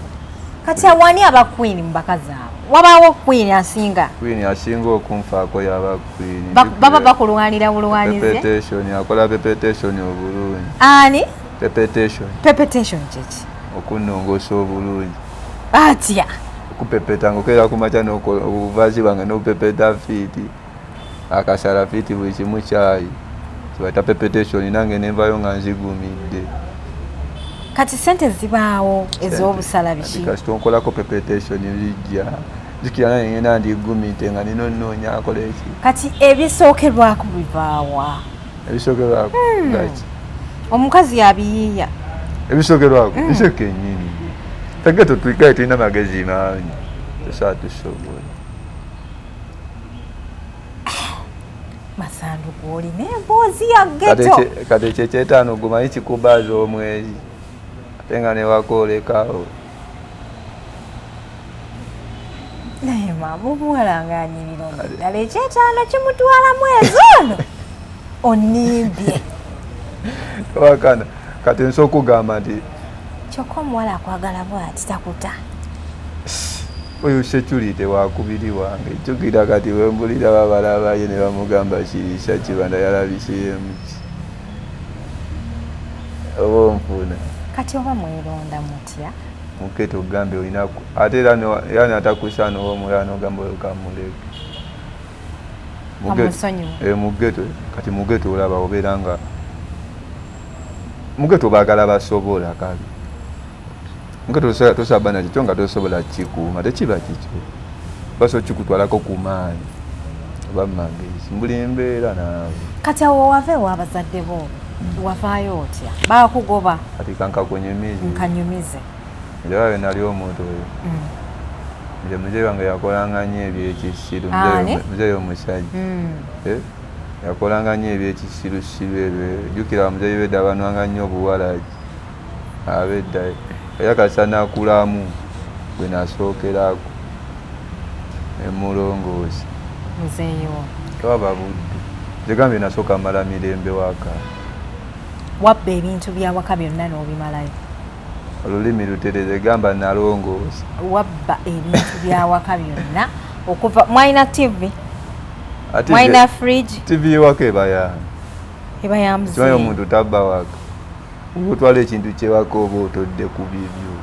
Kati awani aba queen mu bakazi abo? Wabaawo queen asinga? Queen asinga okunfaako yaba queen. Baba bakulwanira bulwanize? Pepetation, akola pepetation obulungi. Ani? Pepetation. Pepetation kiki? Okunnongoosa obulungi. Atya? Okupepeta ng'okeera ku makya n'obuvaazi bwange n'obupepeta fiiti. Akasala fiiti buli kimu kyayi. Kibayita pepetation nange nenvayo nga nzigumidde. Kati sente zibaawo ez'obusala biki? Kasita onkolako pepetation bijja. Jjukira nange ngenda ndigumidde nga nina onnoonya akola eki. Kati ebisookerwako bivaawa? Ebisookerwako gaki? Omukazi yabiyiiya. Ebisookerwako bise kennyini. Feggeto twikaye tulina magezi mangi. Tusobola tusobola. Masanduku olina emboozi ya ghetto. Kati ekyo ekyetaano gumanyi kikubaaza omwezi ate nga newakoolekawo. Naye maama omuwala ng'anyirira ddala ekyetaano kimutwala mwezi ono onimbye. Wakana kati nsobola okugamba nti kyokka omuwala akwagala bw'ati takuta. Oyo security wakubiri wange jjukira kati wembulira babalabaye ne bamugamba kiriisa kibanda yalabisiremu ki oba onfuna. Kati oba mweronda mutya? Muketo ogambe olinaku ate era n'atakusaana oba omulala n'ogamba oyo kamuleke. Mugeto kati mugeto olaba obeera nga mugeto baagala basobola kabi. Mugeto tosaba nakyo nga tosobola kikuuma tekiba kikyo. Baso kikutwalako ku maanyi oba mumagezi mbuli mbeera naawe. Kati awo waveewo abazadde bo wavaayo otya? Baakugoba? Kati kankakunyumize. Nkanyumize. Njabawe nali omuntu oyo. Nze muzeeyi wange yakolanga nnyo ebyekisiru. Muzeeyi omusajja. Yakolanga nnyo ebyekisirusiru ebyo. Jjukira muzeeyi bedda banwanga nnyo obuwalagi. Abedda yakasa nakulamu gwe nasookerako emulongoosa. Muzeeyi wo? Twaba budde. Zegambye nasooka mala mirembe waka. Wabba ebintu byawaka byonna n'obimalayo? Olulimi lutereze gamba nalongoosa. Wabba ebintu byawaka byonna okuva mwalina TV? Mwalina fridge? TV ewaka eba yange. Eba ya muzeeyi? Kimanyi omuntu tabba waka. Otwala ekintu kyewaka oba otodde ku bibyo.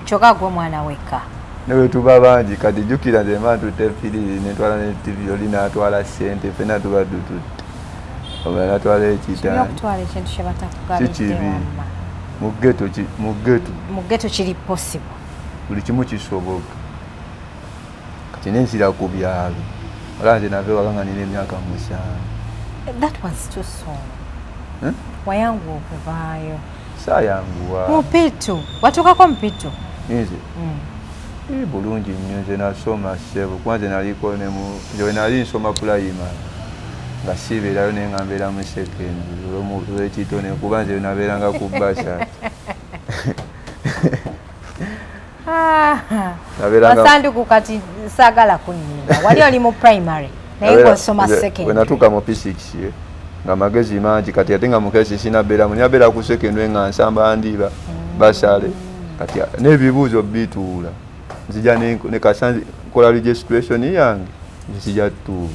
Kyokka gwe omwana wekka? newe tuba bangi kati jukira nze mba tutefiriri netwala ne TV oli n'atwala ssente ffenna tuba tututte omala natwala ekitanda okutwala ekintu kye batakugabidde mu ghetto kiri possible buli kimu kisoboka kati nensira ku byalo wala nze nave waka nga nina emyaka 5. That was too soon. Wayangu okuvaayo saayanguwa Mupitu watukako Mupitu nze bulungi nnyo nze nasoma ssebo kuba nze naliko nze nali nsoma pulayimari nga siibeerayo naye nga mbeera mu sekendi olw'ekitone kuba nze nabeeranga ku basa masanduku kati saagala kunnimba wali oli mu primary naye ng'osoma sekendi we natuuka mu P6 nga magezi mangi kati ate nga mukesi sinabeeramu nabeera ku sekendi nga nsamba ndiba basale kati n'ebibuuzo bituula nzija ne kasanzi kola registration yange nzija tuula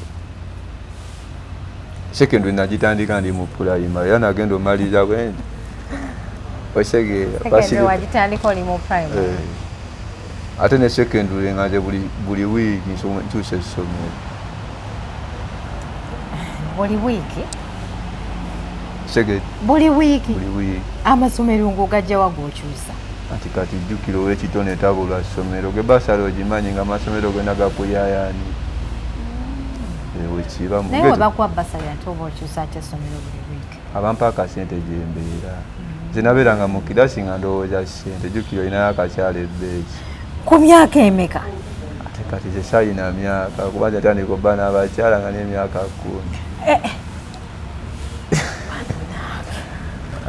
sekendi nagitandika ndi mu pulayimari era nagenda omaliza bwendi osegeera wagitandika oli mu primary ate ne sekendi nga nze buli wiiki nkyusa essomero buli wiiki buli wiiki amasomero ng'ogajjawa g'okyusa ati kati jjukira olw'ekitone tabulwa ssomero ge basala ogimanyi nga amasomero gonna gakuyayaani wekiba naye webakuwa basale ate oba okyusa ate essomero buli wiiki abampa akasente gyembeera nze nabeeranga mu kirasi nga ndowooza ssente jjukira olinayo akakyala ebbeeki ku myaka emeka ate kati ze sayina myaka kuba kyatandika obba n'abakyala nga n'emyaka 10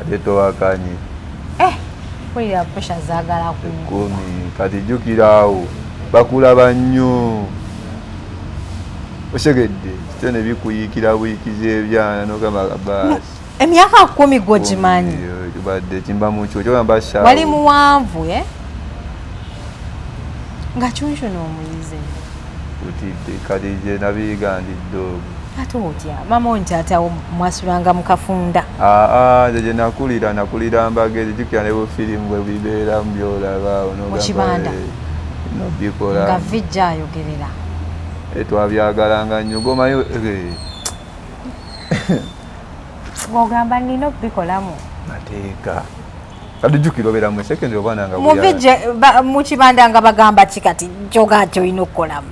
ate towakanyi kulira pesha zaagala ku 10 kati jjukiraawo bakulaba nnyo osegedde kitone bikuyiikira buyiikiza ebyana nogamba baasi emyaka 10 gwogimanyi badde kimba mukyo kyogamba saa wali muwanvu nga kyunkyo n'omuyize utidde kati je nabiyiga ndidde ate otya mama onti atawo mwasulanga mu kafunda je nakulira mbagezi jukira ne bufirimu bwe bibeera mu byolaba okibanda nobikola nga vijja ayogerera twabyagalanga nnyo gomayo ng'ogamba nina okubikolamu mateeka kati jjukira obeera mu sekendi obaana nga mu kibanda nga bagamba kikati kyoga kyo olina okukolamu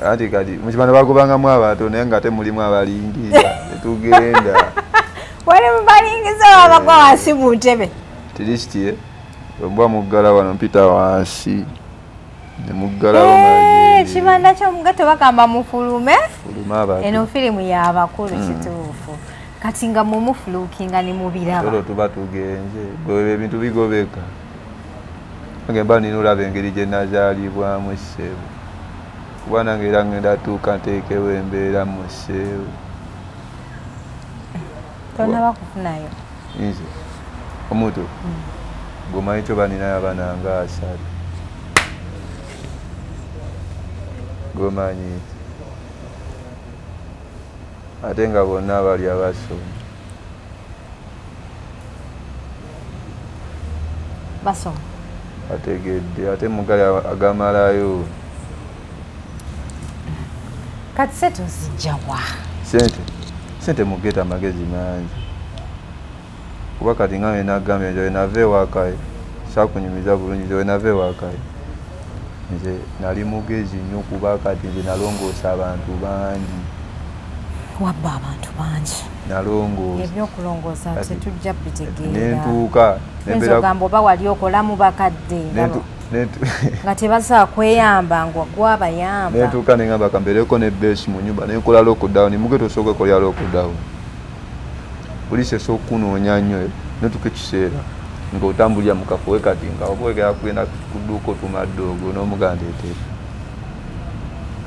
ati kati mu kibanda bagobangamu abantu naye nga temulimu abalingiza tetugenda wali mubalingiza babagwa wansi mu ntebe tirisiti oba muggala wano mpita wansi nemuggalawo kibanda kyomugato bagamba mufulume eno firimu y'abakulu kituufu kati nga mumufulukinga ni mubiraba tolo tuba tugenze gwe ebintu bigobeka ngamba nina olaba engeri gye nazaalibwamu ssebo kuba nange era ngenda tuuka nteekewo embeera mu ssebo tonaba kufunayo nze omuntu gwomanyi kyoba ninayo abaana nga 3 gomanyi ate nga bonna bali abasoma basoma ategedde ate mugali agamalayo kati sente ozijjawa sente mugeta amagezi mangi kuba kati nga wenagambye nze wenava ewakaye sakunyumiza bulungi nze wenava ewakaye nze nali mugezi nnyo kuba kati nze nalongoosa abantu bangi wabba abantu bangi nalongoosa ebyokulongoosa tetujja bitegeera nentuuka enzogamba oba wali okolamu bakadde nga tebasobola kweyamba ngwagwabayamba nentuuka nengamba kambeereko ne besi mu nyumba nenkola lockdown mugeto osooka ekolya lockdown poliisi esooka okunoonya nnyo netuka ekiseera ng'otambulira mu kafuwe kati nga okwegera kugenda ku dduuka otumadde ogwo n'omuganda eteeka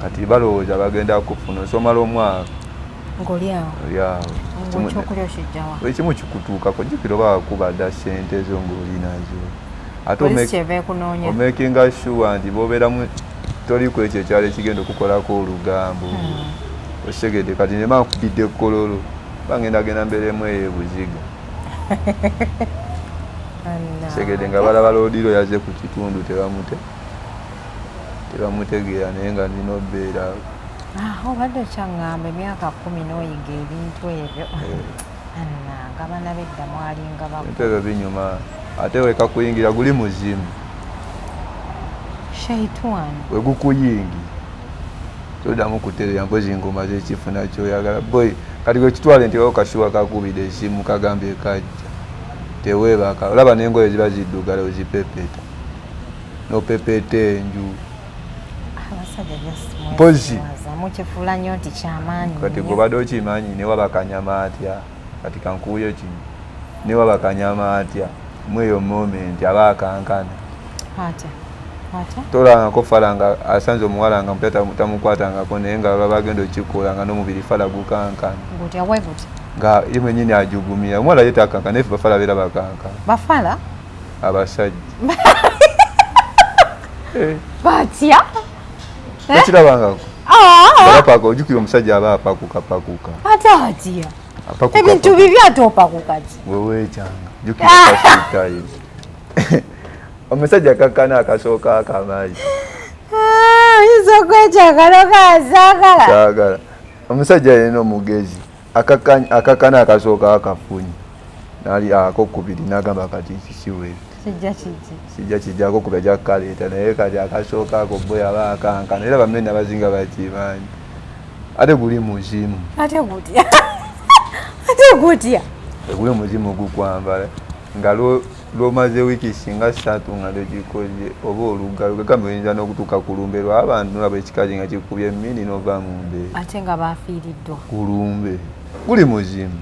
kati balowooza bagenda kufuna osomala omwaka ng'olyawo ekyokulya okijjawa ekimu kikutuukako jjukira oba wakuba dda ssente zo ng'olinazo ate omekinga sure nti b'obeeramu toliko ekyo ekyalo ekigenda okukolako olugambo osegedde kati nema nkubidde ekkololo bangendagenda mbeeremu eyo ebuziga segedde nga balaba loodiro yaze ku kitundu tebamute tebamutegeera naye nga nina obeera obadde okyaŋŋamba emyaka 10 n'oyiga ebintu ebyo nga abaana b'edda mwalinga ebintu ebyo binyuma ate wekakuyingira guli muzimu shaitani wegukuyingi toddamu kutereera mpozi ngoma z'ekifuna kyoyagala boy kati gwekitwale nti okasuwa kakubira esimu kagambye kajja teweebaka olaba n'engoye ziba ziddugala ozipepeta nopepeta enju mpozi mukifuula nnyo nti kyamaanyi kati gobadde okimanyi newaba kanyama atya kati kankuuyo kino newaba kanyama atya mweyo moment aba akankana tolangako fala nga asanze omuwala nga mupya tamukwatangako naye nga baba bagenda okikola nga n'omubiri fala gukankana nga ye mwenyini ajugumira omuwala ye takankana naye fe bafala beera bakankana bafala abasajja batya ekirabangako balapaka ojukira omusajja aba apakukapakuka ate atya ebintu bibi ate opakukati weweekyanga jukira kasiitayo omusajja kakkana akasooka akamanyi oyinza okwekyagala okasaagala omusajja yena omugezi akakkana akasooka akafunyi nali akokubiri nagamba kati kisiwe sijja kijjako kuba jakkaleeta naye kati akasooka ako bo yaba akankana era bamene abazinga bakimanyi ate guli muzimu ate gutya guli muzimu gukwambala nga lwomaze wiiki singa 3 nga lwegikoze oba olugalo gegamba oyinza n'okutuuka ku lumbe lw'abantu nabo ekikazi nga kikubye emmini n'ova mu mbeera ate nga bafiiriddwa ku lumbe guli muzimu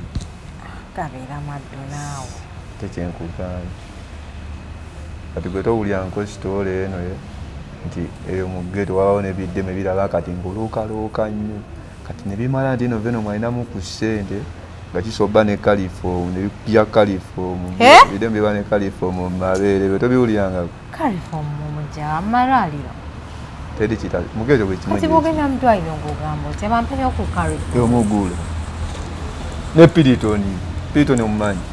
gabeera maddu naawe tekyenkugamba kati gwe towulyanko sitoola eno nti eyo mu ggeto wabawo n'ebiddemu ebiraba kati nguluukalooka nnyo kati ne bimala nti ino veno mwalinamu ku ssente nga kisoba ne kalifoomu nebya kalifoomu ebiddemu biba ne kalifoomu mu mabeere bwe tobiwulyangako kalifoomu mumuja amalwaliro teri kita mugezo bwe kimwe kati bwogenda mudwaliro ng'ogamba otya bampanya ku kalifoomu omugule ne piritoni omumanyi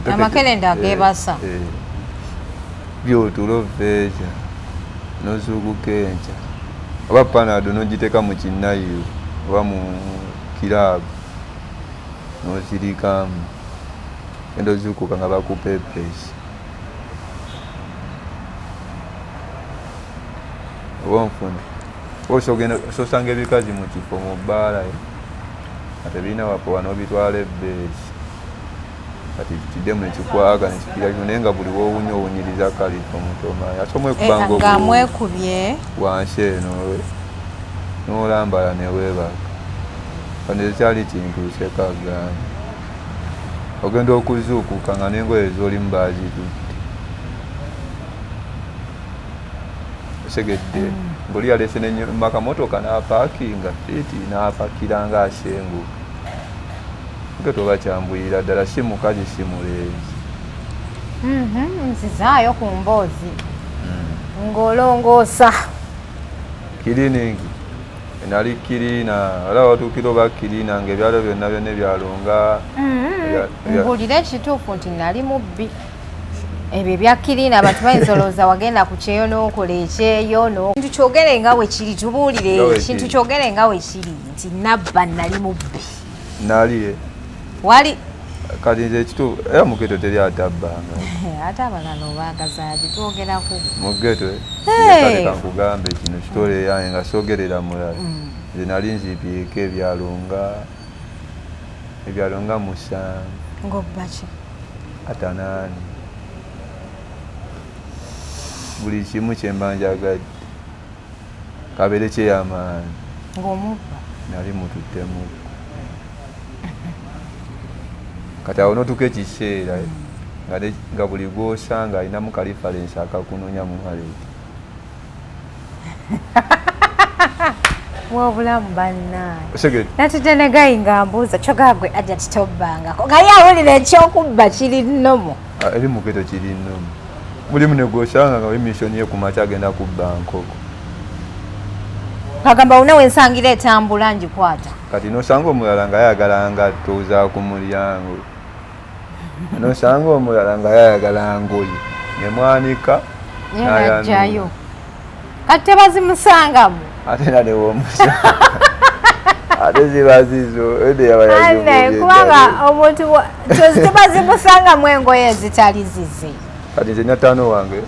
amakerenda ageebasa byotulo veja nozuukuka enkya oba panado nogiteeka mu kinnairo oba mu kiraabu nozirikamu enda ozuukuka nga bakupa epesi oba nfuna ososanga ebikazi mu kifo mu bbaala ate birina wapowa nobitwala ebbeesi kati kiddemu nekikwaka nekikirako naye nga buli woowunya owunyiriza kalifo mutomayi ate omwekubanga nga mwekubye wansi eno n'olambala neweebaka kano ekyali kintuuse kagani ogenda okuzuukuka nga n'engoye z'olimu baazitutte osegedde ng'oli yalese makamotoka n'apaakinga fiti n'apakira nga asenguka nke toba kyambuyira ddala si mukazi si mulenzi nzizaayo ku mboozi ng'olongoosa kiriningi enali kirina olaba watuukira oba kirina ng'ebyalo byonna byonna ebyalonga mbuulira ekituufu nti nali mubbi ebyo ebya kirina abantu bayinza olowooza wagenda ku kyeyo n'okola ekyeyo kintu kyogere nga we kiri tubuulire ekintu kyogere nga we kiri nti nabba nali mubbi naliye wali kati nze ekituufu era mu geto teri atabbanga ate abalala obaagazaadi twogerako mu geto kale kankugambe kino kitole yange nga soogerera mulala nze nali nzibyeko ebyalonga 7 ng'obbaki atanaani buli kimu kyemba njagadde kabeere kyeyamaanyi ng'omubba nali mututtemu kati awo notuka ekiseera nga buli gwosanga alinamu kalifalensi akakunoonya mu maleeti wobulamu bannaaye natute ne gayi nga mbuuza kyogagwe ajja titobbangako gaye awulira ekyokubba kiri nnomo eri mu geto kiri nnomo mulimu ne gwosanga nga emissoni ye ku makya agenda kubba nkoko agamba unawe ensangira etambula ngikwata kati nosanga omulala nga yayagala ngatto za ku mulyango nosanga omulala nga yayagala ngoye nemwanika najjayo kati bazimusangamu ate nane womusa ate zibazizo ede yabayazi kubanga omuntu tebazimusangamu engoye ezitali zize kati nze nyatano wange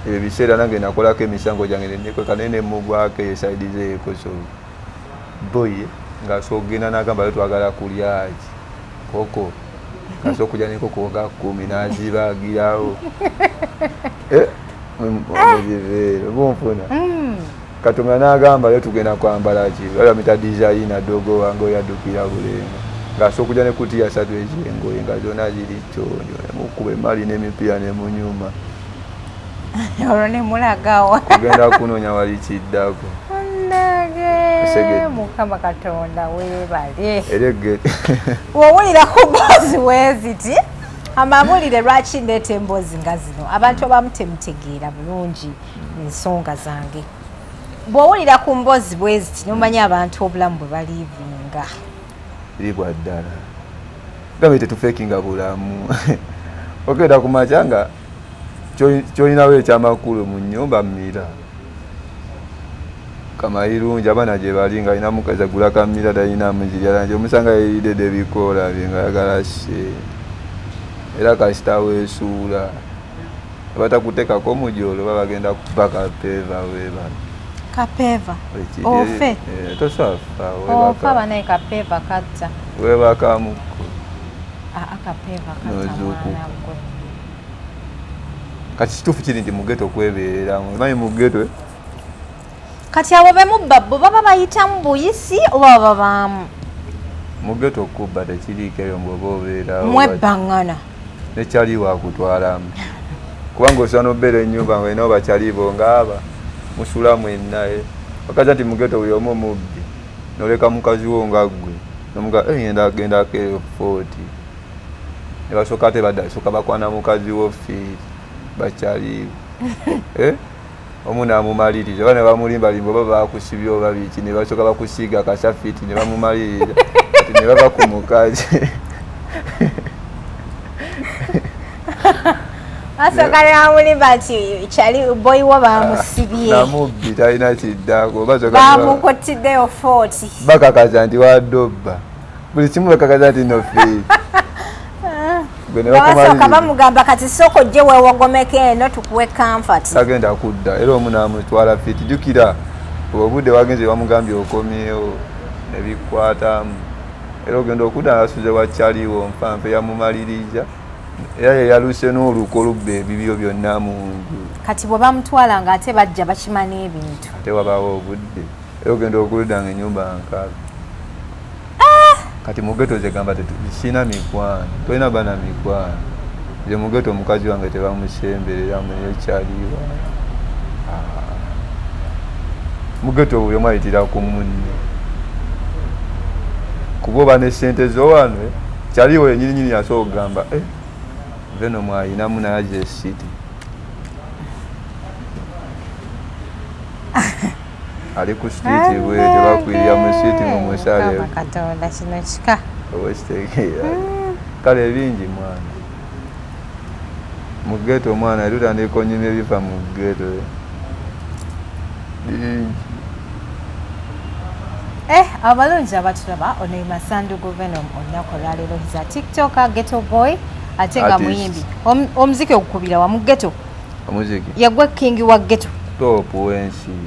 ebyo biseera nange nakolako emisango gyange neneko kanene mugwako esaidizeeko so boy ng'asogenda n'agamba yo twagala kulyaki koko ng'asobola okujja n'enkoko nga 10 n'azibaagirawo bunfuna Katonda n'agamba yo tugenda kwambala ki balamita designer dogo wange oyaddukira bulenga ng'asobola okujja ne kutiya 3 ez'engoye nga zonna ziri kyonyo nemukuba emali n'emipiira ne munyuma olwo ne mulagawa ogenda kunoonya wali kiddako Mukama Katonda weebale wowulira ku mboozi weeziti amawulire lwaki ndeeta emboozi nga zino abantu abamu temutegeera bulungi ensonga zange bw'owulira ku mboozi bweziti nomanya abantu obulamu bwe baliivinga libwa ddala gambe tetufeekinga bulamu ogenda ku makya nga kyolinawo ekyamakulu mu nnyumba mmira kamayirungi abaana gye bali nga alina mukazi agula kamira talina muzirya nje omusanga yeridede ebikoola bye nga ayagala se era kasita weesuula batakuteekako mujolo babagenda kuba kapeeva weebala kapeeva ofe tosafa ofa banaye kapeeva katta weebakamuko kapeeva katta kati kituufu kiri nti mugeto okwebeereramu manyi mugeto kati abo bemubba bo baba bayitamu buyisi oba babaamu mugeto okubba tekiriiko eyo bw'oba obeerawo mwebbaŋŋana nekyali wakutwalamu kubanga osobola n'obeera ennyumba nga olina bakyalibo ngaaba musula mwenna okaza nti mugeto buli omu mubbi noleka mukazi wo nga ggwe nomuga ngenda agendako eyo 40 ne basooka ate badasooka bakwana mukazi wo fiiri bakyalibo omu n'amumaliriza oba ne bamulimbalimba oba bakusibye oba biki ne basooka bakusiiga akasafiiti ne bamumaliriza ati ne baba ku mukazi basooka ne bamulimba nti kyali boyi wa bamusibye namubbi talina kiddako bamukotiddeyo 40 bakakaza nti wadobba buli kimu bakakaza nti nofiiri basooka bamugamba kati sooka ojje weewogomeko eno tukuwe comfort agenda kudda era omu n'amutwala fiiti jjukira obudde wagenze bamugambye okomyewo ne bikwatamu era ogenda okudda ngasuze wakyaliwo nfanfe yamumaliriza era yeyaluse n'oluko olubba ebibyo byonna mu nju kati bwe bamutwala nga ate bajja bakima n'ebintu ate wabaawo obudde era ogenda okudda nga ennyumba nkaaga kati mugeto zegamba sina mikwano tolina bana mikwano nze mugeto omukazi wange tebamusemberera muyekyaliwa mugeto buli omu ayitira ku munne kuba oba ne sente zowano kyaliwo yenyininyini yasobola okugamba veno mwayinamu nayaza esiti ali ku streeti bwe tebakwirira mu streeti mu musale Katonda kino kika owekitegeera kale ebingi mwana mu ggeto omwana tutandika onyuma ebiva mu ggeto abalungi abatulaba ono Masandugu Venom olunaku olwaleero hiza tiktoka ghetto boy ate nga muyimbi omuziki ogukubira wa mu ghetto omuziki yagwe kingi wa ghetto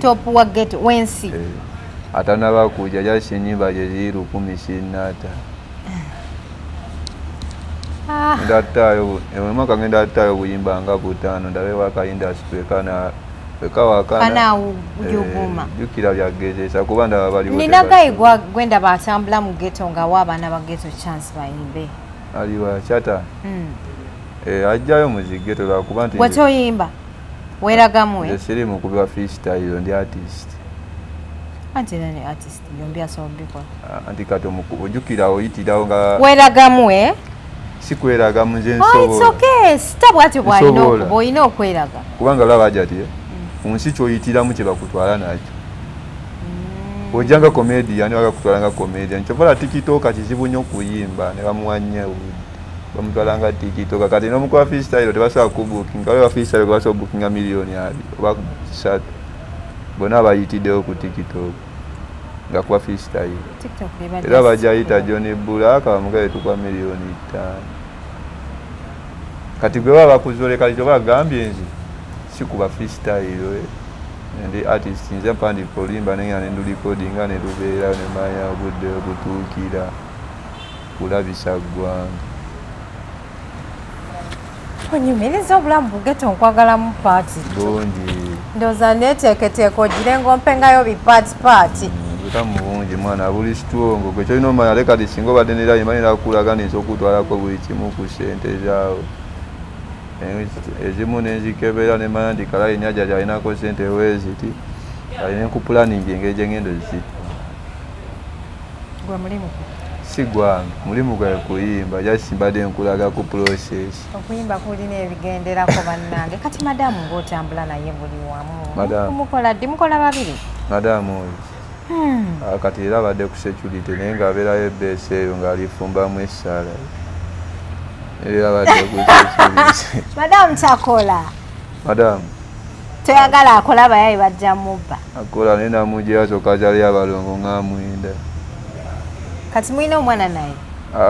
top wa ghetto wensi atanaba kuja jashe nyimba jeziru 10 ndatayo mwaka ngenda tayo buyimba nga butano ndawe waka industry kana ujuguma jukira byagezesa kuba ndaba bali ninagai gwenda batambula mu ghetto nga wabana ba ghetto chance bayimbe aliwa chata ajjayo muziggeto lwakuba nti watoyimba weragamwe siri mu kubiwa freestyle ndi artist anti nani artist yombya sombiko anti kato mukujukira oyitirawo nga weragamwe sikweraga munze nsobola it's okay stop what you want no boyino okweraga kubanga laba ajati munsi kyoyitiramu kye bakutwala nakyo ojanga comedian waka kutwalanga comedian chovala tikitoka kizibu nnyo kuyimba ne bamuwanya bamutwalanga tikitoka kati n'omukuba freestyle tebasobola kubooking nga wewa freestyle basobola bookinga miliyoni oba 3 bonna bayitiddewo ku TikTok nga kwa freestyle TikTok era bajayita Johnny Black bamugaye tukwa miliyoni 5 kati gwe baba kuzole kali toba gambye nzi sikuba freestyle ndi artist nze mpandi kolimba nenga ne nduli coding ne lubeera ne maya obudde obutuukira kulabisa gwanga onyumiriza obulamu bugeto nkwagala mu party bungi ndoza neteeketeeka ogire ngompengayo bipaati butamu bungi mwana buli sitongo gwe kyolina omanya leka tisinga obadde nera imanira kulaganisa okutwalako buli kimu ku ssente zaawo ezimu nenzikebera nemanya nti kalayini ajaja alinako ssente weziti alina enkupulaningi engeri gyengendo ziti gwe mulimu si gwange mulimu gwae kuyimba jasimbadde nkulaga ku process okuyimba kulina ebigenderako bannange kati madamu ng'otambula naye buli wamu mukola ddi mukola babiri madamu oyo kati era abadde ku security naye ng'abeerayo ebbeesi eyo ng'alifumbamu essaala era abadde ku security madamu takola madamu toyagala akola abayayi bajja mubba akola naye namugyazo kazalya abalongo ng'amwenda kati mulina omwana naye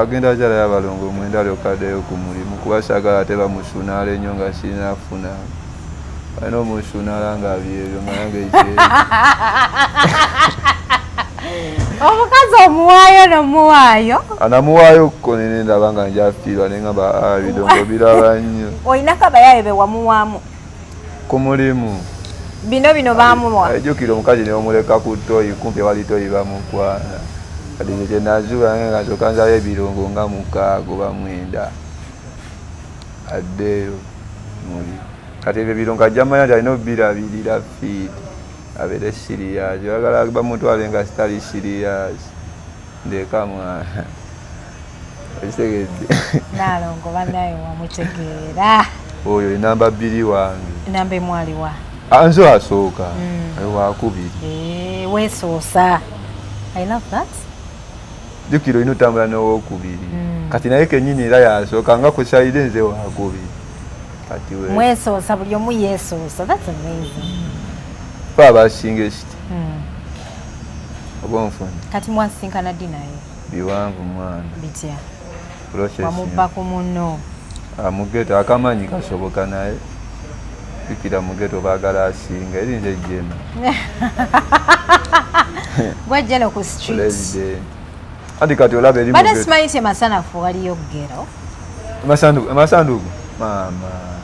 agenda akyala y'abalongo mwenda alyokaddeyo ku mulimu kuba saagala ate bamusunaala ennyo nga sinafuna alina omusunaala nga byebyo nga nange ekyeri omukazi omuwaayo nomuwaayo anamuwaayo kko nene ndaba nga njafiirwa naye ngamba bidongo biraba nnyo olinako abayaye bewamuwaamu ku mulimu bino baamuwa ejjukira omukazi ne bamuleka ku toyi kumpi wali toyi bamukwana kati nze kyenazuula nange nga nsooka nzayo ebirungo nga mukaago bamwenda addeeyo muli kati ebyo ebirungo ajja manya nti alina obirabirira fiiti abeere siriyasi oyagala bamutwale nga sitali siriyasi ndeeka mwana okitegedde naalongo bannaye wamutegeera oyo enamba 2 wange enamba emwaliwa nze asooka wakubiri weesoosa I love that jukira olina otambula n'owokubiri kati naye kennyini era yasooka nga kusaide nze wakubiri kati mwesoosa buli omu yeesoosa that's amazing fa abasinga ekiti oba onfuni kati mwasinkana ddi naye biwanvu mwana bitya process wamubba ku munno mugeto akamanyi kasoboka naye jukira mugeto baagala asinga eri nze jjena bwajjeno ku street ati kati olaba eri bade simanyi ti masanafu waliyo ggero amasanduku maama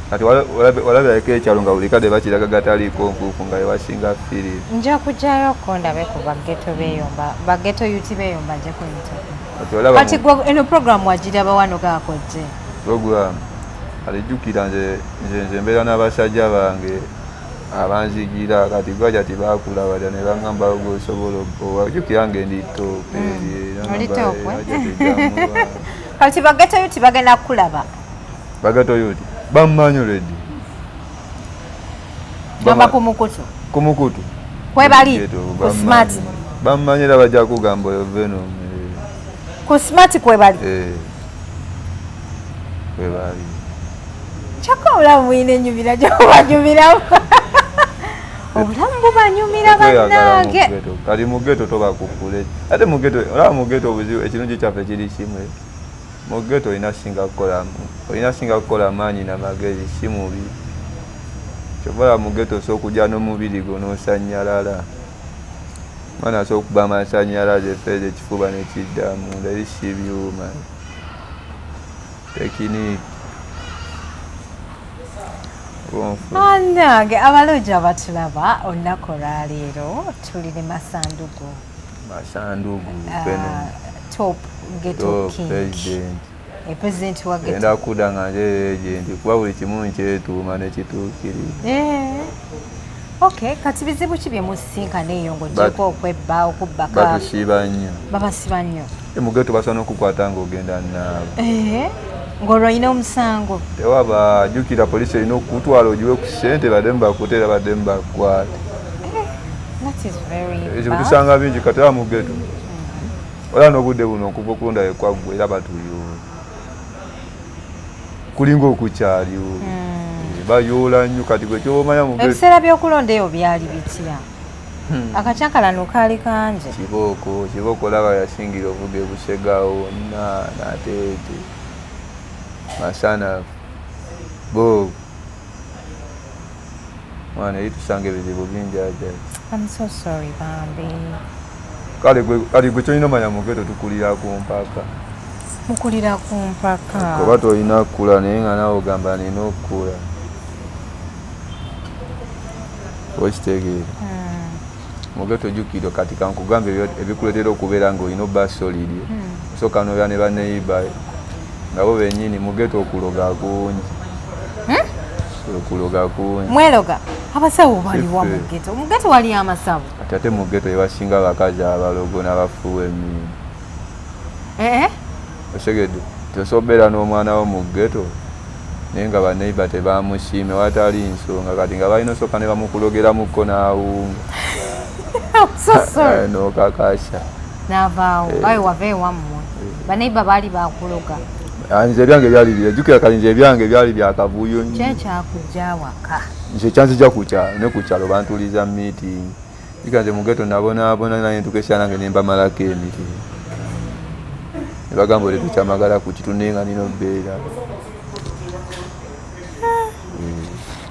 kati walabirako ekyalo nga buli kadde bakiraga gataliiko nfuufu nga wewasinga firimu nja kujjayo ko ndabe ku baggeto beyomba baggeto yuti beyomba nja kuyita kati eno programu wagiraba wano gakojje programu alijjukira nze mbeera n'abasajja bange abanzigira kati gwaja tibakula badya ne baŋŋamba gwosobola ojjukira ngendi olitookwe kati baggeto yuti bagenda kukulaba baggeto yuti bammanyi olweddi gamba ku mukutu kwebali ku smart bammanyi era bajja kugamba oyo venom ku smart kwebali kwebali kyokka obulamu buyina enyumira gyobanyumiramu obulamu bubanyumira bannange kati mugeto tobakukule ate mugeto olaba mugeto obuzibu ekirungi kyaffe kiri kimwe mugeto olina singa kukola maanyi namagezi si mubi kyovala mugeto osobola okujja n'omubiri gwo n'osanyalala mwana asobola okuba amasanyalaze efeeza ekifuba nekiddamu eri si byuma tekiniki annange abalungi abatulaba olunaku olwaleero tuli ne masandugu top ghetto king president wa ghetto enda kuda nga nje agent kuba buli kimu nkyetuuma nekituukirira okay kati bizibu ki bye musinkana eyo ng'ogyeko okwebba okubbaka babasiba nnyo mugeto basobola okukwata ng'ogenda naabo ng'olwo olina omusango tewaba jjukira poliisi erina okutwala ogiwe ku ssente badde mubakuteera badde mubakwate ekyo tusanga bingi katera mugeto ola n'obudde buno okuva okulonda ekwaggwe era batuyoola kulinga okukyaliwo bayoola nnyo kati gwe kyomanya mu ebiseera by'okulonda eyo byali bitya akacyankalano kaali kanje kibooko laba yasingira ovuga ebusegawo nateete masanafu bo mwana eri tusanga ebizibu bingi ajati. I'm so sorry bambi. Kale gwe kyolina omanya mu geto tukulira ku mpaka. Mukulira ku mpaka. Kuba tolina kukula naye nga nawe ogamba nina okukula. Okitegeera. Mu geto jjukira kati kankugambe ebikuleetera okubeera ng'olina obba solid. Osooka n'obeera ne baneiba nga bo bennyini mu geto okuloga kungi. Okuloga kungi. Mweloga abasawo baliwa mu geto? Mu geto wali amasawo? Ate mu geto ebasinga abakazi abalogo n'abafuuwa emmiino. Osegedde tosobeera n'omwana wo mu geto naye nga baneiba tebamusiime watali nsonga kati nga balina osooka ne bamukulogeramuko n'awunga. N'okakasha n'avaawo awe wava ewammwe baneiba baali bakuloga. Nze ebyange byali byejjukira kali nze ebyange byali byakavuyo nnyo. Kyekyakuggya waka? Nze kyanzija ne ku kyalo bantuliza meeting. Jjukira nze mu geto nabonaabona naye ntukesya nange ne mbamalako emiti. Ne bagamba oli tukyamagala ku kitunde nga nina obbeera.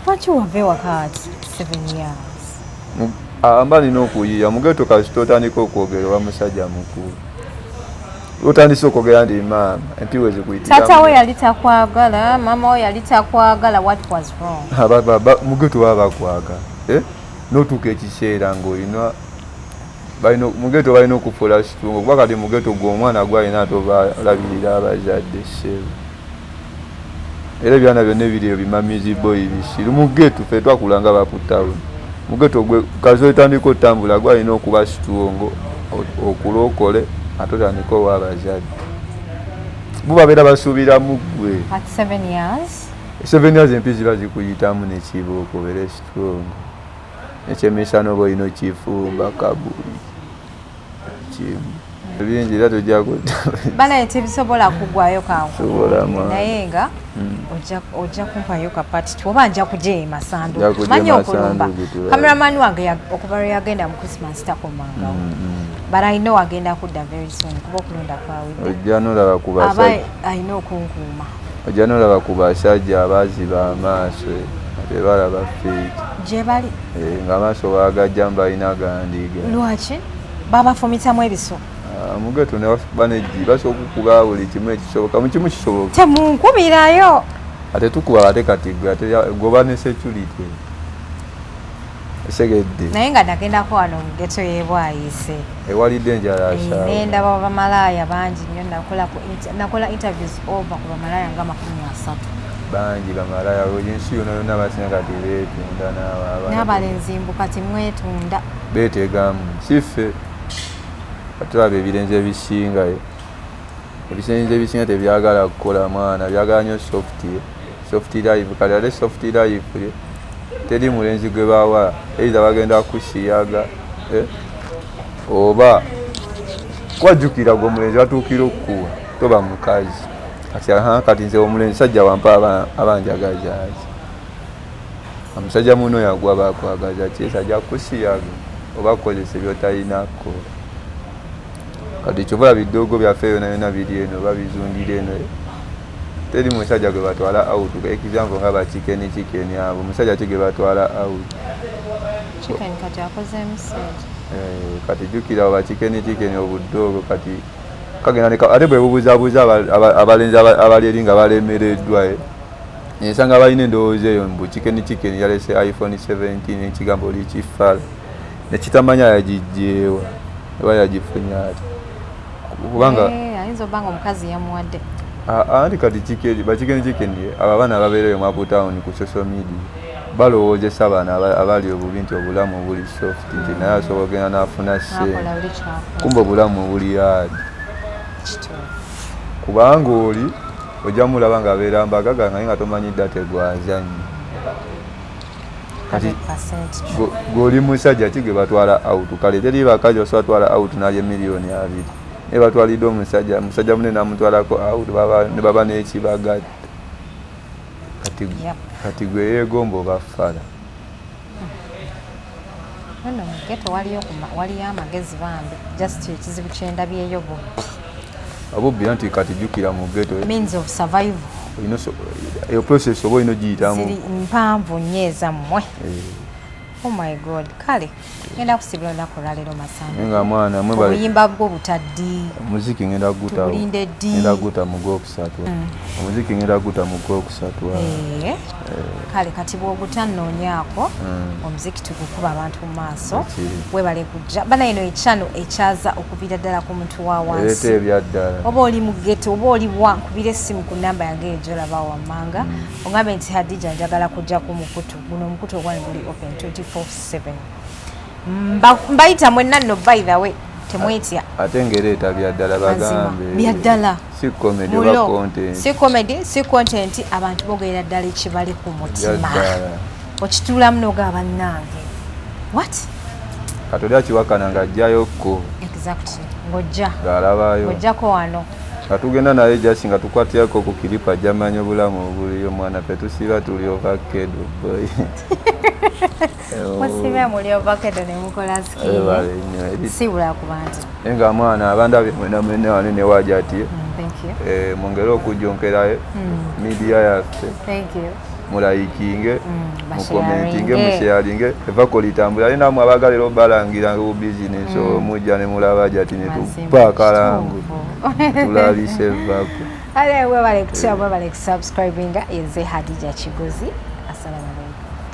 Lwaki wava ewaka ati 7 years? Mba nina okuyiiya mu geto kasita otandika okwogera owa musajja mukulu. Otandise okwogera nti maama empiwe zikuyitiramu. Taata we yali takwagala, maama we yali takwagala, what was wrong? Mu geto baba bakwagala. N'otuuka ekiseera ng'olina mu geto balina okufuula situngo kuba kati mu geto gw'omwana gwalina ate oba alabirira abazadde ssebo. Era ebyana byonna ebiriyo bimamizi boyi bisiru. Mu geto ffe twakulanga baputawuni. Mu geto gwe kazi otandika otambula gwalina okuba situngo okulokole ate otandika owa abazadde. Bo babeera basuubiramu ggwe. At 7 years? 7 years empi ziba zikuyitamu nekibooko obeere situngo. Ekyemisano oba olina okifumba kabuli. Bingi era tojja banaye tebisobola kuggwayo kanku naye nga ojja kumpayo kapati oba nja kujeema sanduku manyi okulumba kameramani wange okuva lwe yagenda mu Christmas takomangawo but I know agenda kudda very soon kuba okulonda kwawedde ojja n'olaba ku basajja aba alina okunkuuma ojja n'olaba ku basajja abaaziba amaaso tebalaba feeti gye bali nga amaaso baagajja mbalina gandiga. Lwaki babafumitamu ebiso? Mu geto ne baneji basobola okukuba buli kimu ekisoboka mu kimu kisoboka. Temunkubirayo. Ate tukuba ate kati goba ne security. Esegedde. Naye nga nagendako wano mu geto y'ebwayise. Ewalidde enjala asaawa. Nenda bamalaaya bangi nnyo nakola interviews over ku bamalaaya nga 30. Bangi bamalaaya ensi yonna yonna basinga kati beetunda n'abalenzi mbu kati mwetunda. Beetegamu siffe atulaba ebirenze ebisinga ebisenze ebisinga tebyagala kukola mwana byagala nnyo soft life kale ate soft life teri mulenzi gwe bawa either bagenda kusiyaga oba kwajjukira gwe omulenzi batuukira okukuwa toba mukazi kati nze omulenzi sajja wampa abanjagazaaki omusajja muno yagwa bakwagaza kyesajja kusiyaga oba kukozesa byotalinako kati kyovula bidoogo byaffe yona yona biri eno babizundira eno teri musajja gwe batwala out example nga ba chicken abo musajja ki gwe batwala out kati jjukira aba chicken obudoogo kati kagenda ate bwe bubuzaabuza abalenzi abali eri nga balemereddwa ensanga balina endowooza eyo mbu chicken yalese iPhone 17 ekigambo oli kifala nekitamanya yagijjeewa eba yagifunya ati kubanga ayinza obanga omukazi yamuwadde anti kati chicken abo abaana ababeereyo mu Uptown ku social media balowoozesa abaana abali obubi nti obulamu buli soft nti naye asobola ogenda n'afuna ssente kumba obulamu buli hard kubanga oli ojja mulaba nga abeera mbagaga naye nga tomanyidde ate gwazannya kati gweoli musajja ki gwe batwala out kale teri bakazi basobola twala out nalye miliyoni 2 naye batwalidde omusajja munene amutwalako out ne baba n'ekibagatta kati kati gwe yeegomba obafala nno mugeto waliyo amagezi bambi just ekizibu kyendabyeyo abubbi anti kati jjukira mu geto means of survival eyo process oba olina ogiyitamu ziri mpanvu nnyo ezammwe oh my god kale ngenda kusibira olunaku olwaleero masana nga mwana obuyimba bwo butaddi omuziki ngenda guta mu gwokusatu omuziki ngenda guta mu gwokusatu kale kati bw'ogutannoonyaako omuziki tugukuba abantu mu maaso webale kujja bana eno ekyano ekyaza okuviira ddala ku muntu wa wansi ebyaddala oba oli mu geto oba oli wa nkubira essimu ku namba yange ejolaba wammanga ogambe nti Hadija njagala kujja ku mukutu guno omukutu ogwani guli open 24/7 mbayita mwenna nno by the way temwetya ate ng'ereeta byaddala bagambe byaddala si comedy oba content si comedy si content abantu bogerera ddala ekibali ku mutima okituulamu n'ogaba bannange what katoli akiwakana ng'ajjayokko exactly ng'ojja ng'alabayo ng'ojjako wano nga tugenda naye jasi nga tukwatirako ku kiripa ajjamanya obulamu obuliyo mwana fe tusiba tuli ovaked boy musibe muli ovaked ne mukola sibula ku bantu nga mwana abandabye mwena wane ne waja ati mwongere okujjonkerayo media yaffe mulayikinge mukomentinge musharinge evako litambula ali namwe abagalira obalangira ku business omujja ne mulaba jati ne tupakalangu tulabise evako ale we bale kusubscribing yeze Hadija Kigozi. Assalamu